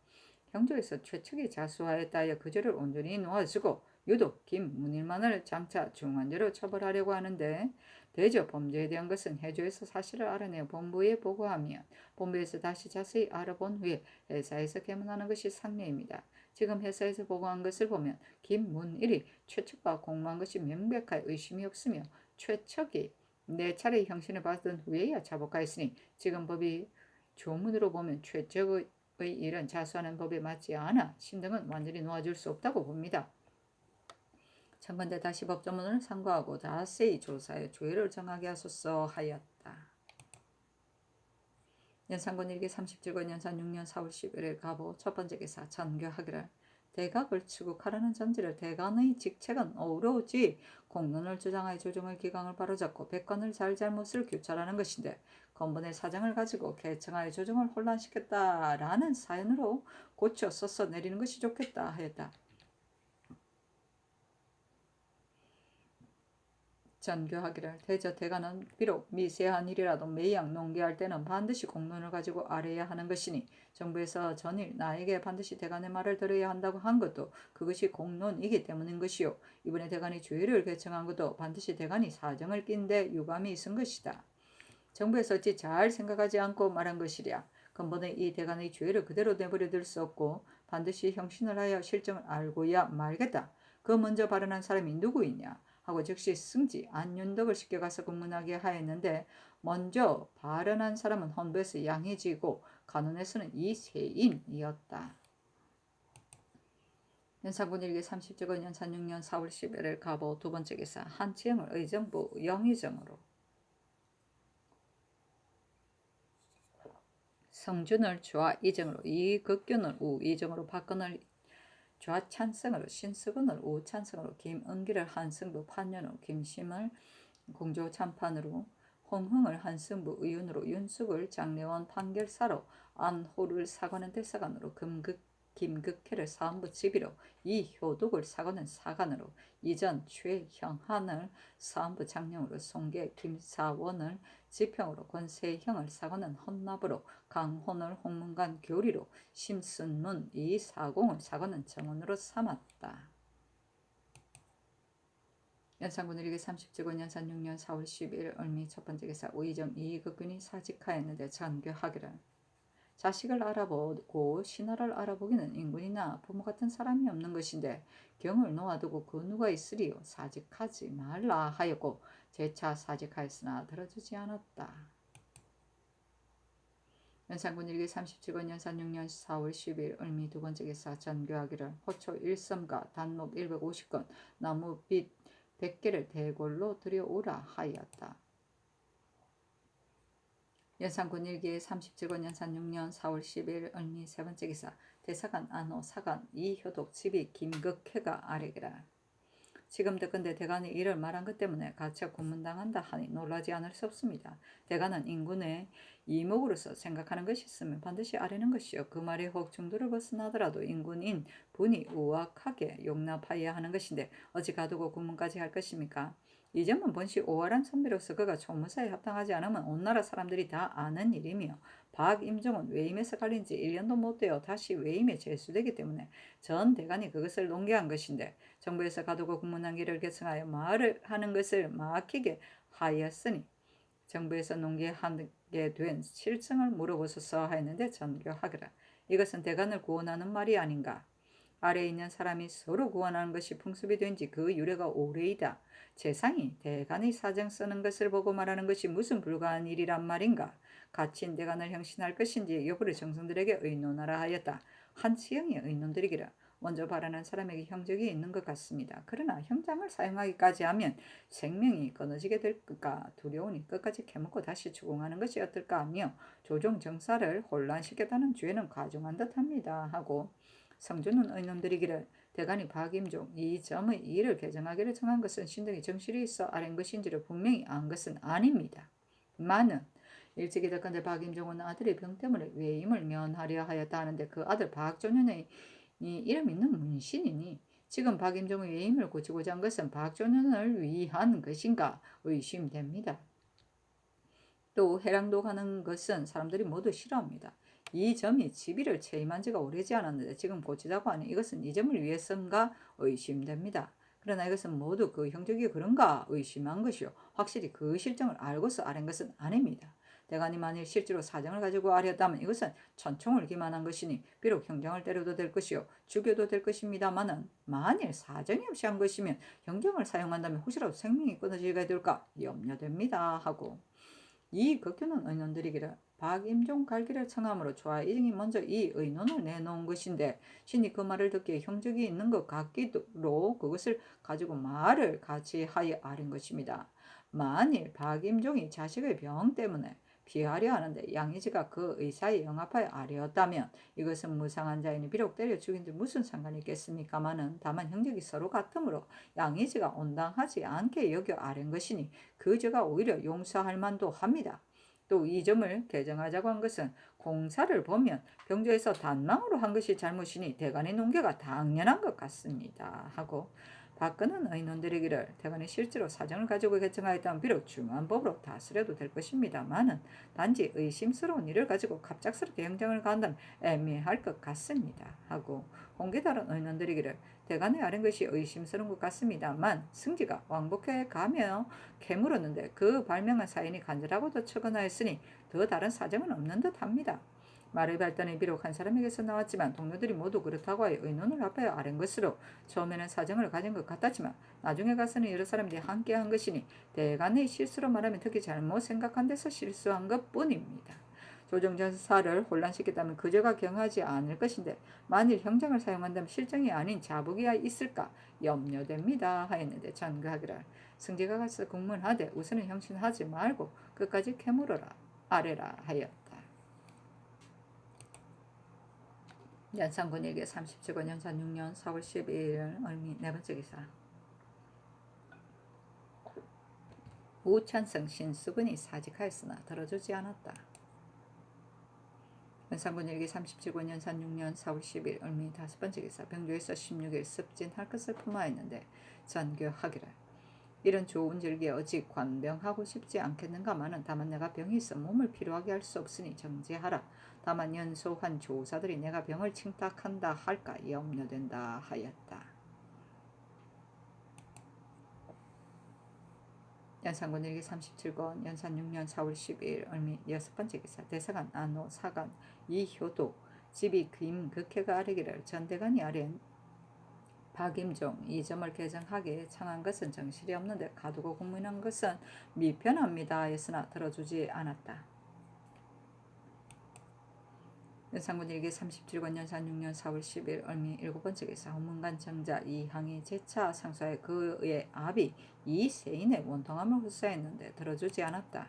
형조에서 최측이 자수하였다 하여 그 죄를 온전히 놓아주고 유독 김문일만을 장차 중환죄로 처벌하려고 하는데 대저 범죄에 대한 것은 해조에서 사실을 알아내어 본부에 보고하면 본부에서 다시 자세히 알아본 후에 회사에서 개문하는 것이 상례입니다. 지금 회사에서 보고한 것을 보면 김문일이 최측과 공모한 것이 명백하여 의심이 없으며 최측이 네 차례 형신을 받은 후에야 자복하였으니 지금 법이 조문으로 보면 최측의 일은 자수하는 법에 맞지 않아 신등은 완전히 놓아줄 수 없다고 봅니다. 청건대 다시 법조문을 상고하고 자세히 조사해 조회를 정하게 하소서 하였다. 연산군 일기 37권 연산 6년 4월 11일 가보 첫 번째 기사 전교하기를 대각을 추국하라는 전제를 대간의 직책은 어우러우지 공론을 주장하여 조정의 기강을 바로잡고 백관을 잘잘못을 규찰하는 것인데 건본의 사정을 가지고 개청하여 조정을 혼란시켰다라는 사연으로 고쳐 써서 내리는 것이 좋겠다 하였다. 전교하기를 대저 대간은 비록 미세한 일이라도 매양 농계할 때는 반드시 공론을 가지고 아뢰야 하는 것이니 정부에서 전일 나에게 반드시 대간의 말을 들어야 한다고 한 것도 그것이 공론이기 때문인 것이요 이번에 대간이 주의를 개청한 것도 반드시 대간이 사정을 낀데 유감이 있은 것이다. 정부에서 어찌 잘 생각하지 않고 말한 것이랴. 근본에 이 대간의 주의를 그대로 내버려 둘 수 없고 반드시 형신을 하여 실정을 알고야 말겠다. 그 먼저 발언한 사람이 누구이냐 하고 즉시 승지 안윤덕을 시켜가서 공문하게 하였는데 먼저 발언한 사람은 헌부에서 양해지고 간원에서는 이세인이었다. 연산군 일기 30제거 연산 6년 4월 11일 가보 두 번째 기사 한치영을 의정부 영의정으로 성준을 좌이정으로 이극균을 우이정으로 박건을 좌찬성으로 신수근을 우찬성으로 김은기를 한승부 판년으로 김심을 공조참판으로 홍흥을 한승부 의원으로 윤숙을 장례원 판결사로 안호를 사관은 대사관으로 김극회를 사헌부 지비로 이효독을 사관은 사관으로 이전 최형한을 사헌부 장령으로 송계 김사원을 지평으로 권세형을 사관은 헌납으로 강혼을 홍문관 교리로 심순문 이사공을 사관은 정원으로 삼았다. 연산군 일기 30제권 연산 6년 4월 10일 을미 첫 번째 기사 우의정 이극균이 사직하였는데 전교하기를 자식을 알아보고 신하를 알아보기는 인군이나 부모 같은 사람이 없는 것인데 경을 놓아두고 그 누가 있으리요. 사직하지 말라 하였고 재차 사직하였으나 들어주지 않았다. 연산군 일기 37권 연산 6년 4월 10일 을미 두 번째 기사 전교하기를 호초 1섬과 단목 150건 나무 빛 100개를 대궐로 들여오라 하였다. 연산군 일기 37권 연산 6년 4월 10일 을미 세 번째 기사 대사관 안호 사관 이효독 집이 김극회가 아래기라. 지금 듣건대 대간이 이를 말한 것 때문에 가책 고문당한다 하니 놀라지 않을 수 없습니다. 대간은 인군의 이목으로서 생각하는 것이 있으면 반드시 아뢰는 것이요. 그 말이 혹 중도를 벗어나더라도 인군인 분이 우악하게 용납하여야 하는 것인데 어찌 가두고 고문까지 할 것입니까? 이 점은 본시 오활한 선비로서 그가 총무사에 합당하지 않으면 온 나라 사람들이 다 아는 일이며 박임종은 외임에서 갈린 지 1년도 못 되어 다시 외임에 제수되기 때문에 전 대간이 그것을 농계한 것인데 정부에서 가두고 국문한 길을 계승하여 말을 하는 것을 막히게 하였으니 정부에서 농계하게 된 실증을 물어보소서 하였는데 전교하기라. 이것은 대간을 구원하는 말이 아닌가. 아래에 있는 사람이 서로 구원하는 것이 풍습이 된지 그 유래가 오래이다. 재상이 대간의 사정 쓰는 것을 보고 말하는 것이 무슨 불가한 일이란 말인가. 갇힌 대간을 형신할 것인지 여부를 정성들에게 의논하라 하였다. 한치영의 의논들이기라. 먼저 바라는 사람에게 형적이 있는 것 같습니다. 그러나 형장을 사용하기까지 하면 생명이 끊어지게 될까 두려우니 끝까지 캐묻고 다시 추궁하는 것이 어떨까 하며 조정 정사를 혼란시켰다는 죄는 가중한 듯합니다 하고 성주는 의논드리기를 대간이 박임종 이 점의 일을 개정하기를 정한 것은 신등이 정실이 있어 아랜 것인지를 분명히 안 것은 아닙니다. 만은 일찍이 듣건대 박임종은 아들의 병 때문에 외임을 면하려 하였다 하는데 그 아들 박조년의 이름 있는 문신이니 지금 박임종의 외임을 고치고자 한 것은 박조년을 위한 것인가 의심됩니다. 또 해랑도 가는 것은 사람들이 모두 싫어합니다. 이 점이 지비를 체임한 지가 오래지 않았는데 지금 고치자고 하니 이것은 이 점을 위해서인가 의심됩니다. 그러나 이것은 모두 그 형적이 그런가 의심한 것이요. 확실히 그 실정을 알고서 아는 것은 아닙니다. 대간이 만일 실제로 사정을 가지고 아렸다면 이것은 천총을 기만한 것이니 비록 형장을 때려도 될 것이요 죽여도 될 것입니다마는 만일 사정이 없이 한 것이면 형경을 사용한다면 혹시라도 생명이 끊어지게 될까 염려됩니다 하고 이 극규는 의논들이기를 박임종 갈기를 청함으로 좌이증이 먼저 이 의논을 내놓은 것인데 신이 그 말을 듣기에 형적이 있는 것 같기로 그것을 가지고 말을 같이 하여 아린 것입니다. 만일 박임종이 자식의 병 때문에 피하려 하는데 양의지가 그 의사에 영합하여 아뢰었다면 이것은 무상한 자이니 비록 때려 죽인 데 무슨 상관이 있겠습니까마는 다만 형적이 서로 같으므로 양의지가 온당하지 않게 여겨 아랜 것이니 그 죄가 오히려 용서할 만도 합니다. 또 이 점을 개정하자고 한 것은 공사를 보면 병조에서 단망으로 한 것이 잘못이니 대간의 농계가 당연한 것 같습니다 하고 박근은 의논드리기를 대간이 실제로 사정을 가지고 개정하였다면 비록 중한 법으로 다스려도 될 것입니다만은 단지 의심스러운 일을 가지고 갑작스럽게 형장을 가한다면 애매할 것 같습니다 하고 홍계달은 의논드리기를 대간에 아는 것이 의심스러운 것 같습니다만 승지가 왕복해 가며 캐물었는데 그 발명한 사인이 간절하고도 척언하였으니 더 다른 사정은 없는 듯합니다. 말의 발단이 비록 한 사람에게서 나왔지만 동료들이 모두 그렇다고 하여 의논을 합하여 아는 것으로 처음에는 사정을 가진 것 같았지만 나중에 가서는 여러 사람들이 함께한 것이니 대간의 실수로 말하면 특히 잘못 생각한 데서 실수한 것뿐입니다. 조정전사를 혼란시켰다면 그 죄가 경하지 않을 것인데 만일 형장을 사용한다면 실정이 아닌 자복이 있을까 염려됩니다 하였는데 전그하기를 승지가 가서 국문하되 우선은 형신하지 말고 끝까지 캐물어라 아래라 하였다. 연산군에게 37권 연산 6년 4월 12일 을미 네 번째 기사 우찬성 신수군이 사직하였으나 들어주지 않았다. 연산군 일기 37권 연산 6년 4월 10일 을미 다섯 번째 기사 병조에서 16일 습진할 것을 품하였는데 전교하기를 이런 좋은 절기에 어찌 관병하고 싶지 않겠는가마는 다만 내가 병이 있어 몸을 피로하게 할 수 없으니 정지하라. 다만 연소한 조사들이 내가 병을 칭탁한다 할까 염려된다 하였다. 연산군 일기 37권 연산 6년 4월 12일 을미 6번째 기사 대사관 안호 사관 이효독 집이 김극회가 아뢰기를 전대관이 아뢰인 박임종 이 점을 개정하게 청한 것은 정실이 없는데 가두고 공문한 것은 미편합니다 했으나 들어주지 않았다. 연산군 일기 37권 연산 6년 4월 10일 을미 7번째 기사 홍문관 정자 이항이 재차 상소하여 그의 아비 이세인의 원통함을 호소했는데 들어주지 않았다.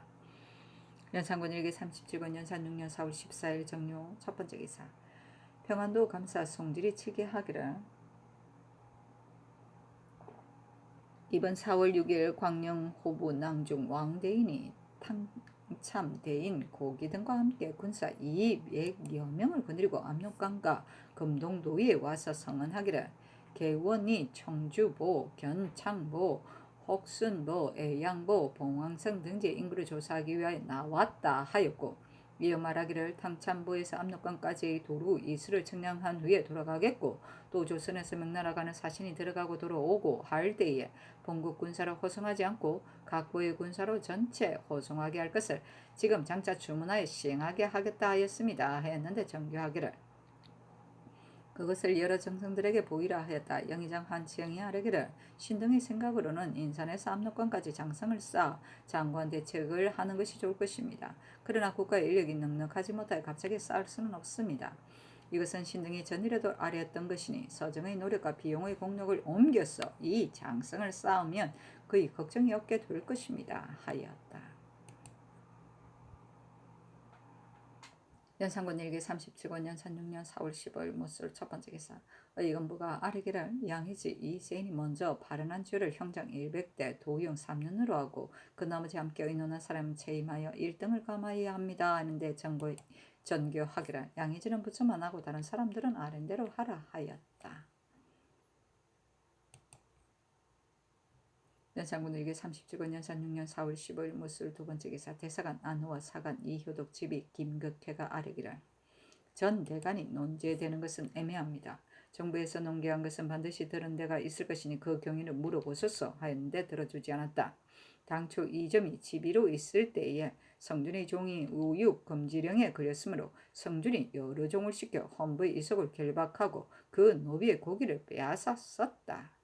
연산군 일기 37권 연산 6년 4월 14일 정료 첫번째 기사 평안도 감사 송질이 치게하기를 이번 4월 6일 광영 호부 낭중 왕대인이 탕참대인 고기 등과 함께 군사 200여 명을 거느리고 압록강과 금동도위에 와서 성언하기를 개원이 청주보, 견창보, 혹순보, 애양보, 봉황성 등지의 인구를 조사하기 위하여 나왔다 하였고 이어 말하기를 탕참보에서 압록강까지의 도로 이수를 측량한 후에 돌아가겠고 또 조선에서 명나라 가는 사신이 들어가고 돌아오고 할 때에 본국 군사로 호송하지 않고 각부의 군사로 전체 호송하게 할 것을 지금 장차 주문하여 시행하게 하겠다 하였습니다 하였는데 정교하기를 그것을 여러 정성들에게 보이라 하였다. 영의장 한치영이 아뢰기를 신등의 생각으로는 인산에서 압록강까지 장성을 쌓아 장관 대책을 하는 것이 좋을 것입니다. 그러나 국가의 인력이 넉넉하지 못하여 갑자기 쌓을 수는 없습니다. 이것은 신등이 전일에도 아뢰었던 것이니 서정의 노력과 비용의 공력을 옮겨서 이 장성을 쌓으면 거의 걱정이 없게 될 것입니다 하였다. 연산군 일기 37권 연산 6년 4월 15일 모술 첫번째 기사 의건부가 아뢰기를 양희지 이세인이 먼저 발언한 죄를 형장 100대 도용 3년으로 하고 그 나머지 함께 의논한 사람은 채임하여 1등을 감하여야 합니다 하는데 전교하기를 양희지는 부처만 하고 다른 사람들은 아랜대로 하라 하였다. 연산군 일기 37권 연산 6년 4월 15일 모술 두번째 기사 대사관 안호와 사관 이효독 집이 김극회가 아뢰기를 전 대관이 논제되는 것은 애매합니다. 정부에서 논개한 것은 반드시 들은 데가 있을 것이니 그 경위를 물어보소서 하였는데 들어주지 않았다. 당초 이 점이 지비로 있을 때에 성준의 종이 우육 금지령에 걸렸으므로 성준이 여러 종을 시켜 헌부의 이속을 결박하고 그 노비의 고기를 빼앗아 썼다.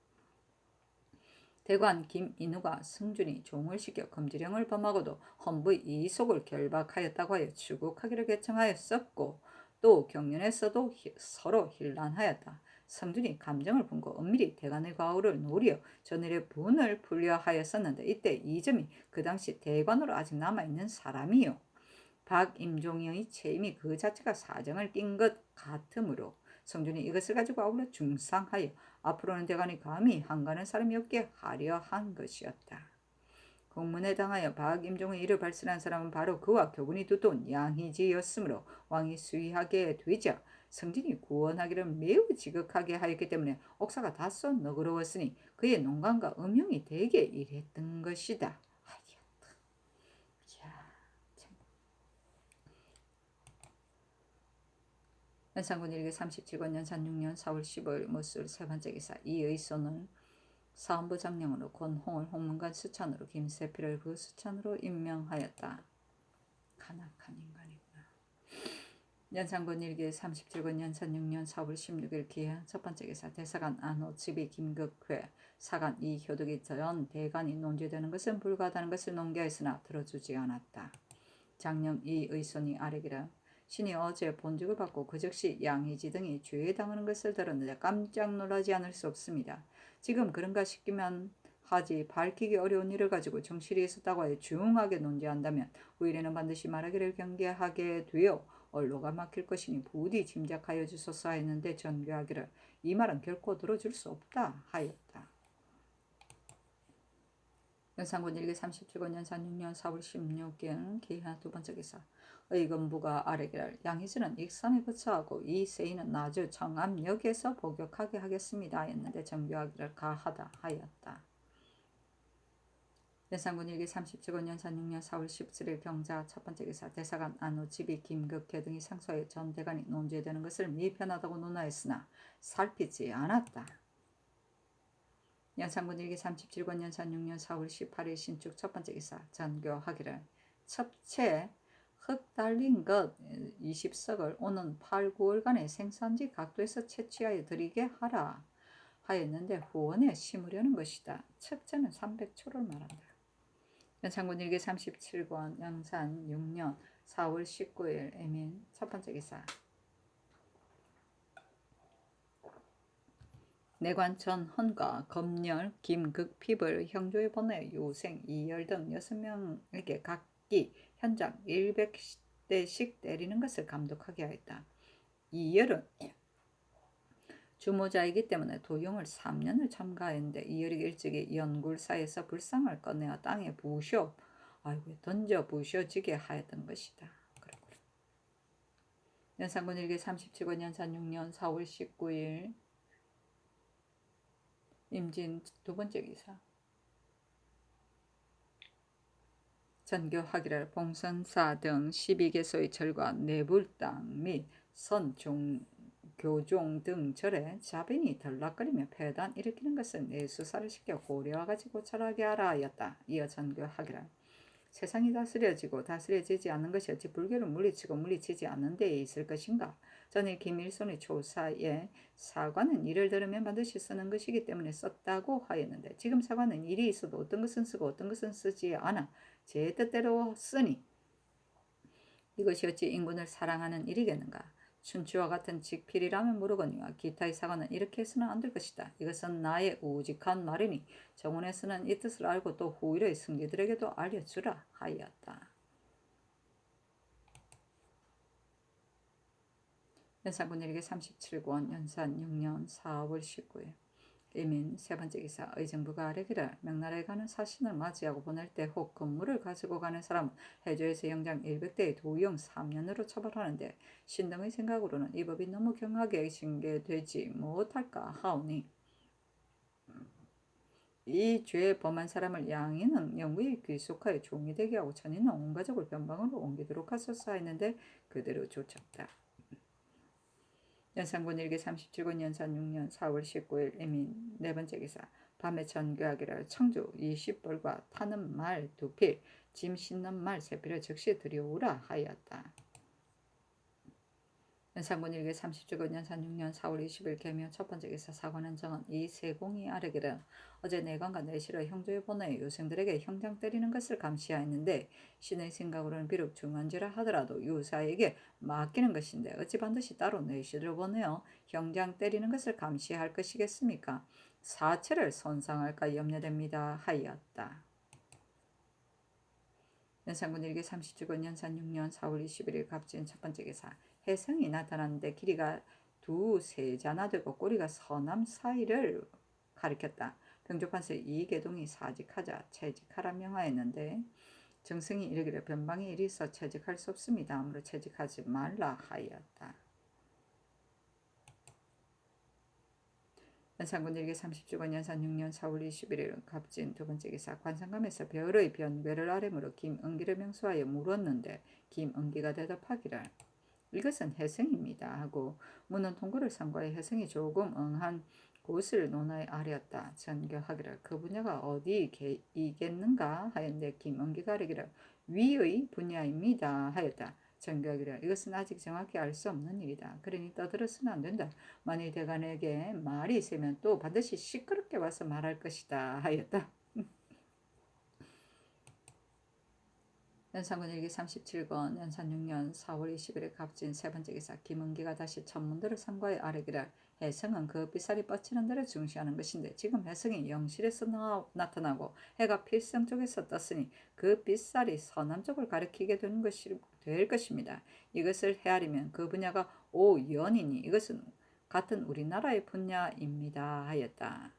대관 김인우가 성준이 종을 시켜 금지령을 범하고도 헌부의 이속을 결박하였다고 하여 추국하기를 개청하였었고 또 경륜에서도 서로 hir난하였다. 성준이 감정을 품고 은밀히 대관의 과오를 노려 전일의 분을 풀려 하였었는데 이때 이점이 그 당시 대관으로 아직 남아있는 사람이요 박임종의 채임이 그 자체가 사정을 낀 것 같으므로 성준이 이것을 가지고 아울러 중상하여 앞으로는 대관이 감히 한가는 사람이 없게 하려 한 것이었다. 공문에 당하여 박임종의 이를 발설한 사람은 바로 그와 교분이 두터운 양희지였으므로 왕이 수의하게 되자 성진이 구원하기를 매우 지극하게 하였기 때문에 옥사가 다소 너그러웠으니 그의 농간과 음흉이 되게 일했던 것이다. 연산군 일기 37권 연산 6년 4월 15일 모술 세번째 기사 이의손을 사헌부 장령으로 권홍을 홍문관 수찬으로 김세필을 그 수찬으로 임명하였다. 간악한 인간이구나. 연산군 일기 37권 연산 6년 4월 16일 기해 첫번째 기사 대사관 안호 집이 김극회 사관 이효독이 전 대관이 논제되는 것은 불가하다는 것을 논개하였으나 들어주지 않았다. 장령 이의손이 아뢰기를 신이 어제 본직을 받고 그 즉시 양희지 등이 죄에 당하는 것을 들었는데 깜짝 놀라지 않을 수 없습니다. 지금 그런가 싶기만 하지 밝히기 어려운 일을 가지고 정실이 있었다고 하여 중하게 논제한다면 후일에는 반드시 말하기를 경계하게 되어 언로가 막힐 것이니 부디 짐작하여 주소서 하였는데 전교하기를 이 말은 결코 들어줄 수 없다 하였다. 연산군 일기 37권 연산 6년 4월 16일 기하 두번째 기사 의건부가 아뢰기를 양희지는 익산에 거처하고 이세인은 나주 청암역에서 복역하게 하겠습니다 했는데 정교하기를 가하다 하였다. 연산군 일기 37권 연산 6년 4월 17일 경자 첫번째 기사 대사관 안호 집이 김극회 등이 상소하여 전 대관이 논제되는 것을 미편하다고 논하였으나 살피지 않았다. 연산군 일기 37권 연산 6년 4월 18일 신축 첫 번째 기사 전교하기를 첩채 흙 달린 것 20석을 오는 8, 9월간의 생산지 각도에서 채취하여 드리게 하라 하였는데 후원에 심으려는 것이다. 첩채는 300초를 말한다. 연산군 일기 37권 연산 6년 4월 19일 애민 첫 번째 기사 내관 전 헌과 검열, 김극핍을 형조에 보내 요생, 이열 등 6명에게 각기 현장 100대씩 때리는 것을 감독하게 하였다. 이열은 주모자이기 때문에 도용을 3년을 참가했는데 이열이 일찍이 연굴사에서 불상을 꺼내어 땅에 던져 부셔지게 하였던 것이다. 그렇구나. 연산군 일기 37권 연산 6년 4월 19일 임진 두 번째 기사 전교하기를 봉선사 등 12개소의 절과 내불 땅 및 선, 교종 등 절에 자빈이 덜락거리며 폐단 일으키는 것을 내수사를 시켜 고려와 같이 고찰하게 하라 하였다. 이어 전교하기를 세상이 다스려지고 다스려지지 않는 것이 어찌 불교를 물리치고 물리치지 않는 데에 있을 것인가. 전에 김일손의 조사에 사과는 일을 들으면 반드시 쓰는 것이기 때문에 썼다고 하였는데 지금 사과는 일이 있어도 어떤 것은 쓰고 어떤 것은 쓰지 않아 제 뜻대로 쓰니 이것이 어찌 인군을 사랑하는 일이겠는가. 춘추와 같은 직필이라면 모르거니와 기타의 사과는 이렇게 해서는 안 될 것이다. 이것은 나의 우직한 말이니 정원에서는 이 뜻을 알고 또 후일의 승기들에게도 알려주라 하였다. 연산군 일기 37권 연산 6년 4월 19일 이민 세 번째 기사 의정부가 아뢰기를 명나라에 가는 사신을 맞이하고 보낼 때 혹 건물을 가지고 가는 사람은 해조에서 영장 100대의 도용 3년으로 처벌하는데 신등의 생각으로는 이 법이 너무 경하게 징계되지 못할까 하오니 이 죄 범한 사람을 양이는 영구히 귀속하여 종이 되게 하고 천이는 온 가족을 변방으로 옮기도록 하소서 했는데 그대로 조쳤다. 연산군 일기 37권 연산 6년 4월 19일 이민 네 번째 기사 밤에 전교하기를 청주 20벌과 타는 말 2필 짐 싣는 말 3필을 즉시 들여오라 하였다. 연산군 일기 37권 연산 6년 4월 20일 개묘 첫 번째 기사 사관은 정은 이 세공이 아뢰기를 어제 내관과 내실을 형조에 보내 유생들에게 형장 때리는 것을 감시하였는데 신의 생각으로는 비록 중한죄라 하더라도 유사에게 맡기는 것인데 어찌 반드시 따로 내실을 보내어 형장 때리는 것을 감시할 것이겠습니까? 사체를 손상할까 염려됩니다 하였다. 연산군 일기 37권 연산 6년 4월 21일 갑진 첫 번째 기사 혜성이 나타났는데 길이가 두세자나 되고 꼬리가 서남 사이를 가리켰다. 병조판서 이계동이 사직하자 채직하라 명하였는데 정승이 이르기를 변방에 일이 있어 채직할 수 없습니다. 아무로 채직하지 말라 하였다. 연산군 일기 37권 연산 6년 4월 21일 갑진 두 번째 기사 관상감에서 별의 변괴를 아뢰므로 김은기를 명수하여 물었는데 김은기가 대답하기를 이것은 혜성입니다 하고 묻는 통고를 상고해 혜성이 조금 응한 곳을 논하여 아뢰었다. 전교하기를 그 분야가 어디이겠는가 하였는데 김은기가 아뢰기를 위의 분야입니다 하였다. 전교하기를 이것은 아직 정확히 알 수 없는 일이다. 그러니 떠들어서는 안 된다. 만일 대간에게 말이 세면 또 반드시 시끄럽게 와서 말할 것이다 하였다. 연산군 일기 37권 연산 6년 4월 20일에 갑진 세 번째 기사 김은기가 다시 천문들을 상고해 아뢰기를 혜성은 그 빗살이 뻗치는 데를 중시하는 것인데 지금 혜성이 영실에서 나타나고 해가 필성 쪽에서 떴으니 그 빗살이 서남쪽을 가리키게 될 것입니다. 이것을 헤아리면 그 분야가 오연이니 이것은 같은 우리나라의 분야입니다 하였다.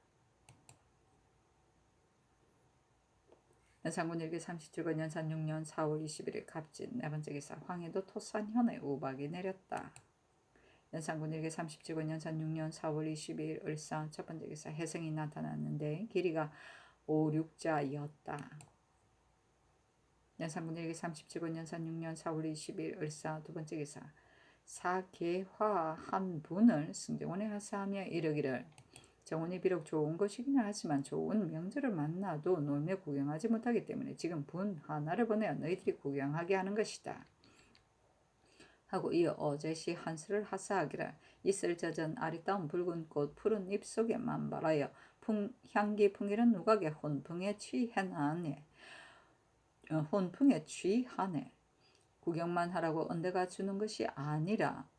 연산군 일기 37권 연산 6년 4월 21일 갑진 네 번째 기사 황해도 토산현에 우박이 내렸다. 연산군 일기 37권 연산 6년 4월 22일 을사 첫 번째 기사 혜성이 나타났는데 길이가 5, 6자였다. 연산군 일기 37권 연산 6년 4월 22일 을사 두 번째 기사 사계화 한 분을 승정원에 하사하며 이르기를 정원이 비록 좋은 것이기는 하지만 좋은 명절을 만나도 놀며 구경하지 못하기 때문에 지금 분 하나를 보내어 너희들이 구경하게 하는 것이다. 하고 이어 어제시 한수를 하사하기를 이슬 젖은 아리따운 붉은 꽃 푸른 잎 속에 만발하여 향기 풍기는 누각의 혼풍에 취하네. 구경만 하라고 언데가 주는 것이 아니라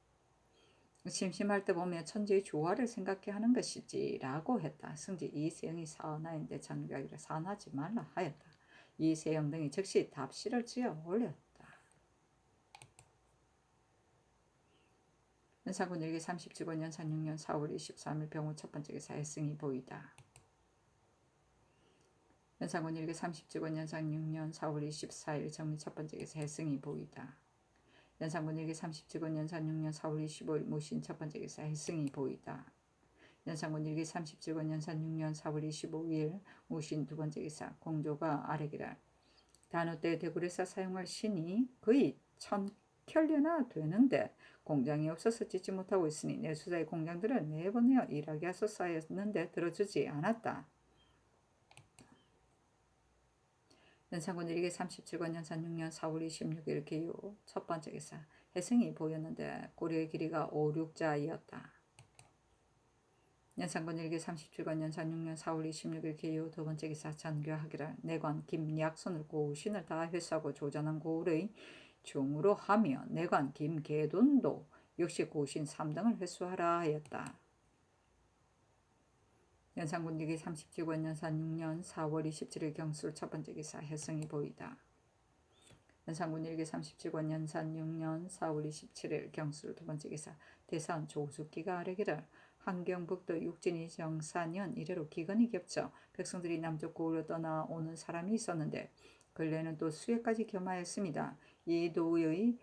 심심할 때 보며 천지의 조화를 생각해 하는 것이지 라고 했다. 승지 이세영이 사나인데 장교하기를 사나지 말라 하였다. 이세영 등이 즉시 답시를 지어 올렸다. 연산군 일기 30주고 연산 6년 4월 23일 병우 첫 번째 기사 해승이 보이다. 연산군 일기 30주고 연산 6년 4월 24일 정리 첫 번째 기사 해승이 보이다. 연산군 일기 30주고 연산 6년 4월 25일 무신 첫 번째 기사 해승이 보이다. 연산군 일기 30주고 연산 6년 4월 25일 무신 두 번째 기사 공조가 아래기라. 단오 때 대굴에서 사용할 신이 거의 1000켤레나 되는데 공장이 없어서 짓지 못하고 있으니 내수자의 공장들을 내보내어 일하게 하소서 하였는데 들어주지 않았다. 연산군 일기 37권 연산 6년 4월 26일 개요 첫 번째 기사 해승이 보였는데 꼬리의 길이가 5, 6자이었다. 연산군 일기 37권 연산 6년 4월 26일 개요 두 번째 기사 전교하기를 내관 김약손을 고신을 다 회수하고 조전한 고을의 중으로 하며 내관 김계돈도 역시 고신 3등을 회수하라 하였다. 연산군 일기 37권 연산 6년 4월 27일 경술 첫 번째 기사 해성이 보이다. 연산군 일기 37권 연산 6년 4월 27일 경술 두 번째 기사 대산 조숙기가 아래기를 한경북도 육진이 정사년 이래로 기근이 겹쳐 백성들이 남쪽 고을로 떠나오는 사람이 있었는데 근래는 또 수해까지 겸하였습니다. 이 도의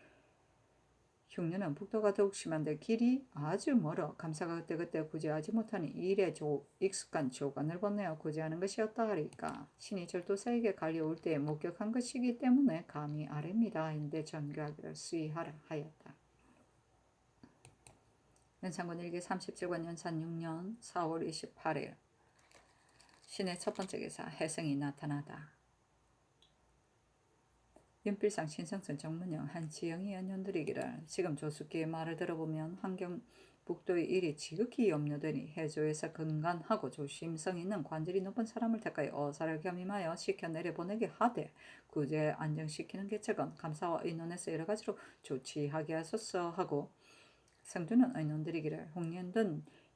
흉년은 북도가 더욱 심한데 길이 아주 멀어 감사가 그때그때 구제하지 못하니 일에 익숙한 조관을 보내어 구제하는 것이었다 하리까. 신이 절도사에게 갈려올 때에 목격한 것이기 때문에 감히 아뢰입니다. 인데 전교하기를 수의하라 하였다. 연산군 일기 37권 연산 6년 4월 28일 신의 첫 번째 기사 해성이 나타나다. 윤필상 신성천 정문영 한지영이 연연드리기를 지금 조숙기의 말을 들어보면 환경북도의 일이 지극히 염려되니 해조에서 근간하고 조심성 있는 관절이 높은 사람을 택하여 어사를 겸임하여 시켜 내려보내게 하되 구제 안정시키는 계책은 감사와 의논에서 여러 가지로 조치하게 하소서 하고 성주는 의논드리기를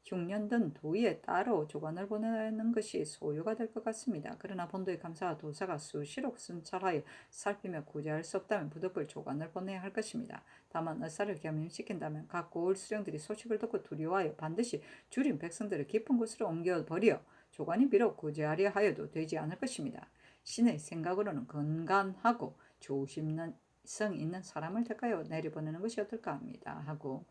흉년든 도의에 따로 조관을 보내는 것이 소요가 될 것 같습니다. 그러나 본도의 감사와 도사가 수시로 순찰하여 살피며 구제할 수 없다면 부득불 조관을 보내야 할 것입니다. 다만 의사를 겸임시킨다면 각 고을 수령들이 소식을 듣고 두려워하여 반드시 줄인 백성들을 깊은 곳으로 옮겨버려 조관이 비록 구제하려 하여도 되지 않을 것입니다. 신의 생각으로는 건강하고 조심성 있는 사람을 택하여 내려보내는 것이 어떨까 합니다. 하고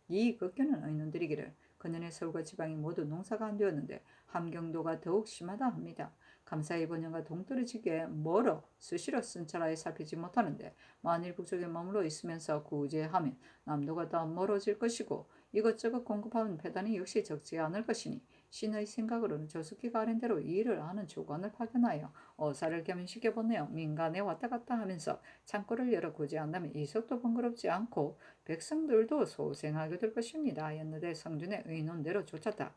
이 극견은 의논드리기를 그년의 서울과 지방이 모두 농사가 안 되었는데 함경도가 더욱 심하다 합니다. 감사의 번영과 동떨어지게 멀어 수시로 순찰하여 살피지 못하는데 만일 북쪽에 머물러 있으면서 구제하면 남도가 더 멀어질 것이고 이것저것 공급하는 배단이 역시 적지 않을 것이니 신의 생각으로는 조숙기가 아랜 대로 이 일을 아는 조관을 파견하여 어사를 겸임시켜 보내어 민간에 왔다 갔다 하면서 창고를 열어 구제한다면 이속도 번거롭지 않고 백성들도 소생하게 될 것입니다. 였는데 성준의 의논대로 쫓았다.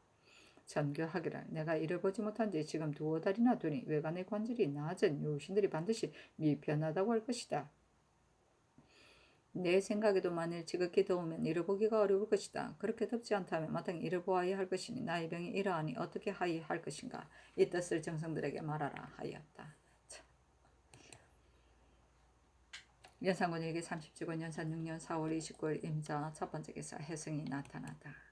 전교하기를 내가 이를 보지 못한 지 지금 2달이나 되니 외관의 관절이 낮은 요신들이 반드시 미편하다고 할 것이다. 내 생각에도 만일 지극히 더우면 이를 보기가 어려울 것이다. 그렇게 덥지 않다면 마땅히 이를 보아야 할 것이니 나의 병이 이러하니 어떻게 하야 할 것인가. 이 뜻을 정성들에게 말하라 하였다. 연산군 일기 30주권 연산 6년 4월 29일 임자 첫 번째 기사 해승이 나타나다.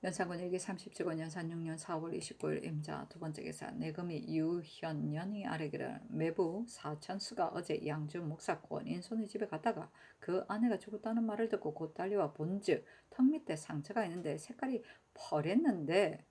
연산군 일기 30주권 연산 6년 4월 29일 임자 두 번째 기사 내금이 유현년이 아래기를 매부 사천수가 어제 양주 목사 권인손의 집에 갔다가 그 아내가 죽었다는 말을 듣고 곧 달려와 본즉 턱 밑에 상처가 있는데 색깔이 펄했는데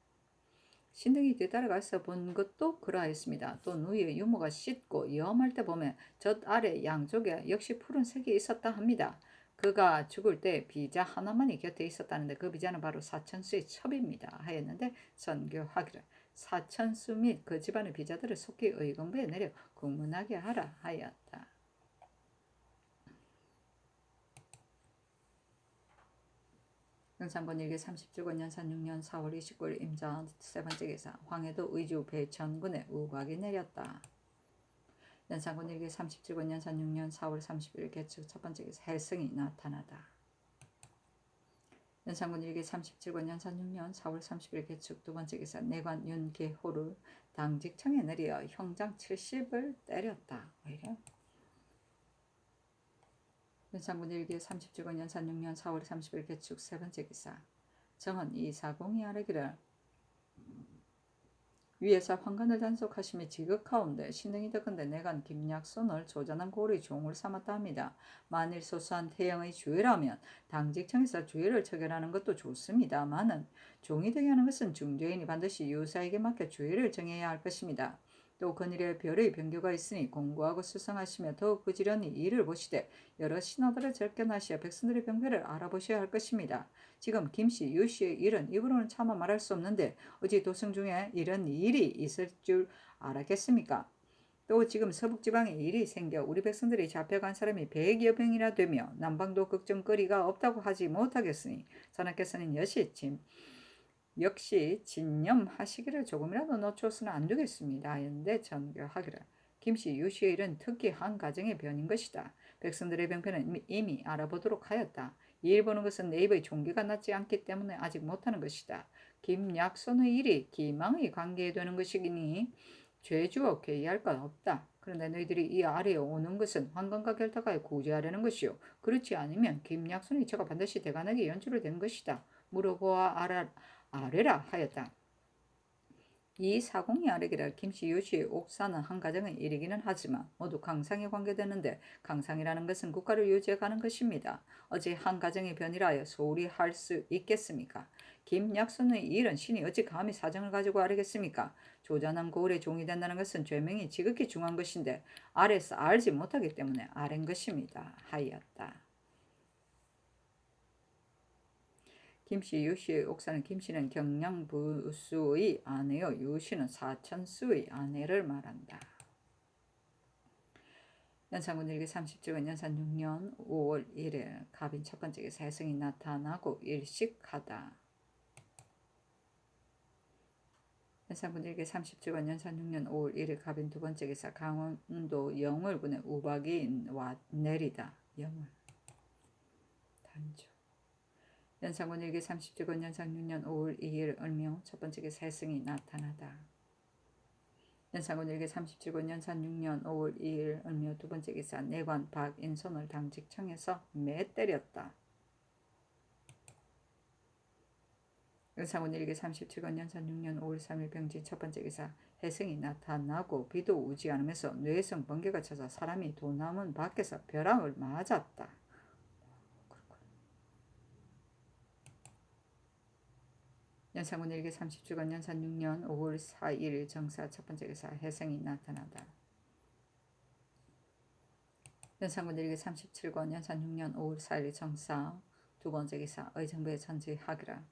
신등이 뒤따라가서 본 것도 그러하였습니다. 또 누이의 유모가 씻고 염할 때 보면 젖 아래 양쪽에 역시 푸른 색이 있었다 합니다. 그가 죽을 때 비자 하나만이 곁에 있었다는데 그 비자는 바로 사천수의 첩입니다. 하였는데 선교하기를 사천수 및 그 집안의 비자들을 속히 의금부에 내려 국문하게 하라 하였다. 영산본 일기 37권 연산 6년 4월 29일 임자 세 번째 기사 황해도 의주 배천군에 우박이 내렸다. 연산군 일기 37권 연산 6년 4월 30일 개축 첫 번째 기사 해성이 나타나다. 연산군 일기 37권 연산 6년 4월 30일 개축 두 번째 기사 내관 윤계호를 당직청에 내려 형장 70을 때렸다. 왜 이래? 연산군 일기 37권 연산 6년 4월 30일 개축 세 번째 기사 정헌 이사공이 아뢰기를 위에서 황간을 단속하심이 지극하온데 신등이 듣건대 내간 김약손을 조전한 고리 종을 삼았다 합니다. 만일 소소한 태형의 주의라면 당직청에서 주의를 처결하는 것도 좋습니다만은 종이 되게 하는 것은 중죄인이 반드시 유사에게 맡겨 주의를 정해야 할 것입니다. 또 그늘에 별의 변교가 있으니 공고하고 수성하시며 더욱 부지런히 이를 보시되 여러 신하들을 접견하시어 백성들의 병폐를 알아보셔야 할 것입니다. 지금 김씨, 유씨의 일은 입으로는 차마 말할 수 없는데 어찌 도성 중에 이런 일이 있을 줄 알았겠습니까? 또 지금 서북지방에 일이 생겨 우리 백성들이 잡혀간 사람이 100여 명이나 되며 남방도 걱정거리가 없다고 하지 못하겠으니 전하께서는 역시 진념하시기를 조금이라도 늦춰서는 안 되겠습니다. 하였는데 전교하기를 김씨, 유씨의 일은 특히 한 가정의 변인 것이다. 백성들의 병폐는 이미 알아보도록 하였다. 이 일 보는 것은 내 입의 종기가 낮지 않기 때문에 아직 못하는 것이다. 김약손의 일이 기망의 관계에 되는 것이니 죄주어 괴이할 건 없다. 그런데 너희들이 이 아래에 오는 것은 황건과 결탁하여 구제하려는 것이요. 그렇지 않으면 김약손의 처가 반드시 대간에게 연주를 된 것이다. 물어보아 아뢰라 하였다. 이 사공이 아뢰기를 김씨 유씨의 옥사는 한 가정의 일이기는 하지만 모두 강상에 관계되는데 강상이라는 것은 국가를 유지해가는 것입니다. 어찌 한 가정의 변이라여 소홀히 할 수 있겠습니까? 김약손의 일은 신이 어찌 감히 사정을 가지고 아뢰겠습니까? 조전한 고을의 종이 된다는 것은 죄명이 지극히 중한 것인데 아래서 알지 못하기 때문에 아랜 것입니다. 하였다. 김씨, 유씨의 옥사는 김씨는 경량부수의 아내요 유씨는 사천수의 아내를 말한다. 연산군 일기 30주간 연산 6년 5월 1일 갑인 첫 번째 기사 해성이 나타나고 일식하다. 연산군 일기 30주간 연산 6년 5월 1일 갑인 두 번째 기사 강원도 영월군에 우박이 내리다. 영월 단주. 연산군 일기 30주간 연산 6년 5월 2일 을묘 첫 번째 기사 해성이 나타나다. 연산군 일기 37권 연산 6년 5월 2일 을묘 두 번째 기사 내관 박인손을 당직청에서 매 때렸다. 연산군 일기 37권 연산 6년 5월 3일 병진 첫 번째 기사 해성이 나타나고 비도 오지 않으면서 뇌성 번개가 쳐서 사람이 도남은 밖에서 벼락을 맞았다. 연산군 일기 30주간 연산 6년 5월 4일 정사 첫 번째 기사 해성이 나타나다. 연산군 일기 37권 연산 6년 5월 4일 정사 두 번째 기사 의정부에 전지하기라.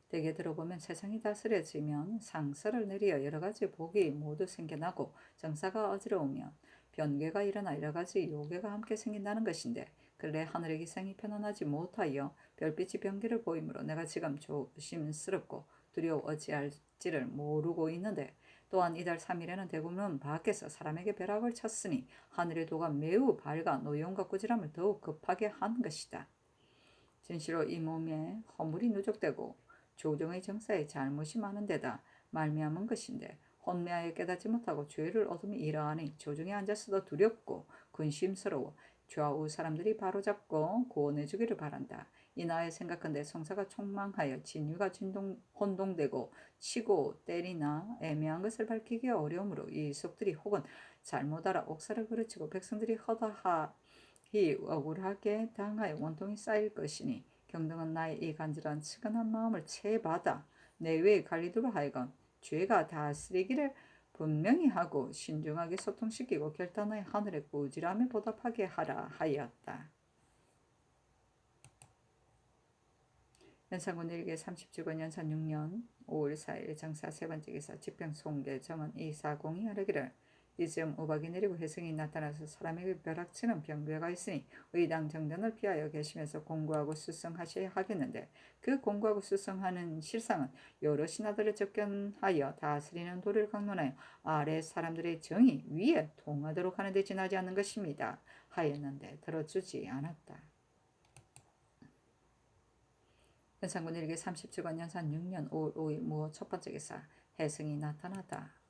대개 들어보면 세상이 다스려지면 상설을 내리어 여러 가지 복이 모두 생겨나고 정사가 어지러우면 변괴가 일어나 여러 가지 요괴가 함께 생긴다는 것인데 근래 하늘의 기상이 편안하지 못하여 별빛이 변기를 보이므로 내가 지금 조심스럽고 두려워 어찌할지를 모르고 있는데 또한 이달 3일에는 대구는 밖에서 사람에게 벼락을 쳤으니 하늘의 도가 매우 밝아 노여움과 꾸지람을 더욱 급하게 한 것이다. 진실로 이 몸에 허물이 누적되고 조정의 정사에 잘못이 많은 데다 말미암은 것인데 혼미하여 깨닫지 못하고 죄를 얻음이 이러하니 조정에 앉아서도 두렵고 근심스러워 좌우 사람들이 바로잡고 구원해 주기를 바란다. 이나의 생각한데 성사가 촉망하여 진유가 혼동되고 치고 때리나 애매한 것을 밝히기 어려우므로 이 속들이 혹은 잘못 알아 옥사를 그르치고 백성들이 허다하이 억울하게 당하여 원통이 쌓일 것이니 경등은 나의 이 간절한 측은한 마음을 채 받아 내외의 관리들로 하여금 죄가 다스리기를 분명히 하고 신중하게 소통시키고 결단하여 하늘의 꾸지람에 보답하게 하라 하였다. 연산군 일기 37권 연산 6년 5월 4일 정사 세 번째 기사 지평 송계 정은 이사공이 하르기를 이즈음 우박이 내리고 혜성이 나타나서 사람에게 벼락치는 병괴가 있으니 의당 정전을 피하여 계시면서 공고하고 수성하셔야 하겠는데 그 공고하고 수성하는 실상은 여러 신하들을 접견하여 다스리는 도리를 강론하여 아래 사람들의 정이 위에 통하도록 하는 데 지나지 않는 것입니다 하였는데 들어주지 않았다. 연산군 일기 37권 연산 6년 5월 5일 무호 첫 번째 기사 혜성이 나타나다.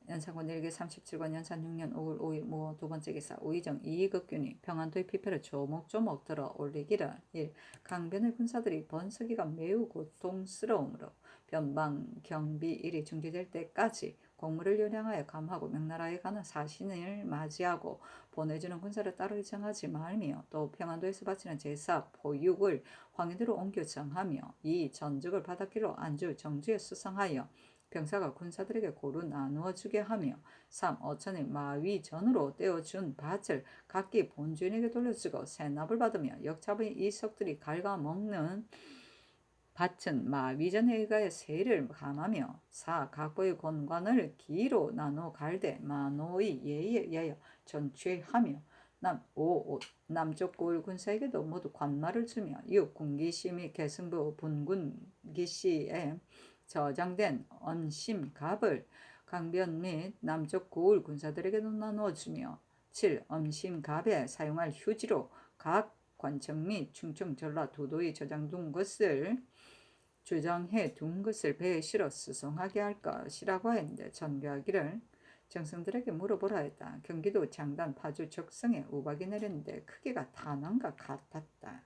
연산군 일기 37권 연산 6년 5월 5일 무호 두 번째 기사 우의정 이익업균이 평안도의 피폐를 조목조목 들어 올리기를 1. 강변의 군사들이 번서기가 매우 고통스러우므로 변방 경비 일이 중지될 때까지 공무를 요량하여 감하고 명나라에 가는 사신을 맞이하고 보내주는 군사를 따로 정하지 말며 또 평안도에서 바치는 제사 포육을 황해도로 옮겨 정하며 2. 전적을 바닷길로 안주 정주에 수상하여 병사가 군사들에게 고루 나누어 주게 하며 3. 어천의 마위전으로 떼어준 밭을 각기 본주인에게 돌려주고 세납을 받으며 역잡의 이석들이 갉아먹는 밭은 마위전에 의하여 세를 감하며 4. 각부의 권관을 기로 나누어 갈되 만호의 예의에 의하여 전취하며 5. 남쪽 고을 군사에게도 모두 관말을 주며 6. 군기시 및 계승부 분군기시에 저장된 엄심갑을 강변 및 남쪽 고을 군사들에게도 나누어 주며 7. 엄심갑에 사용할 휴지로 각 관청 및 충청 전라 도도에 저장둔 것을 주장해 둔 것을 배에 실어 수송하게 할 것이라고 했는데 전교하기를 정승들에게 물어보라 했다. 경기도 장단 파주 적성에 우박이 내렸는데 크기가 탄환과 같았다.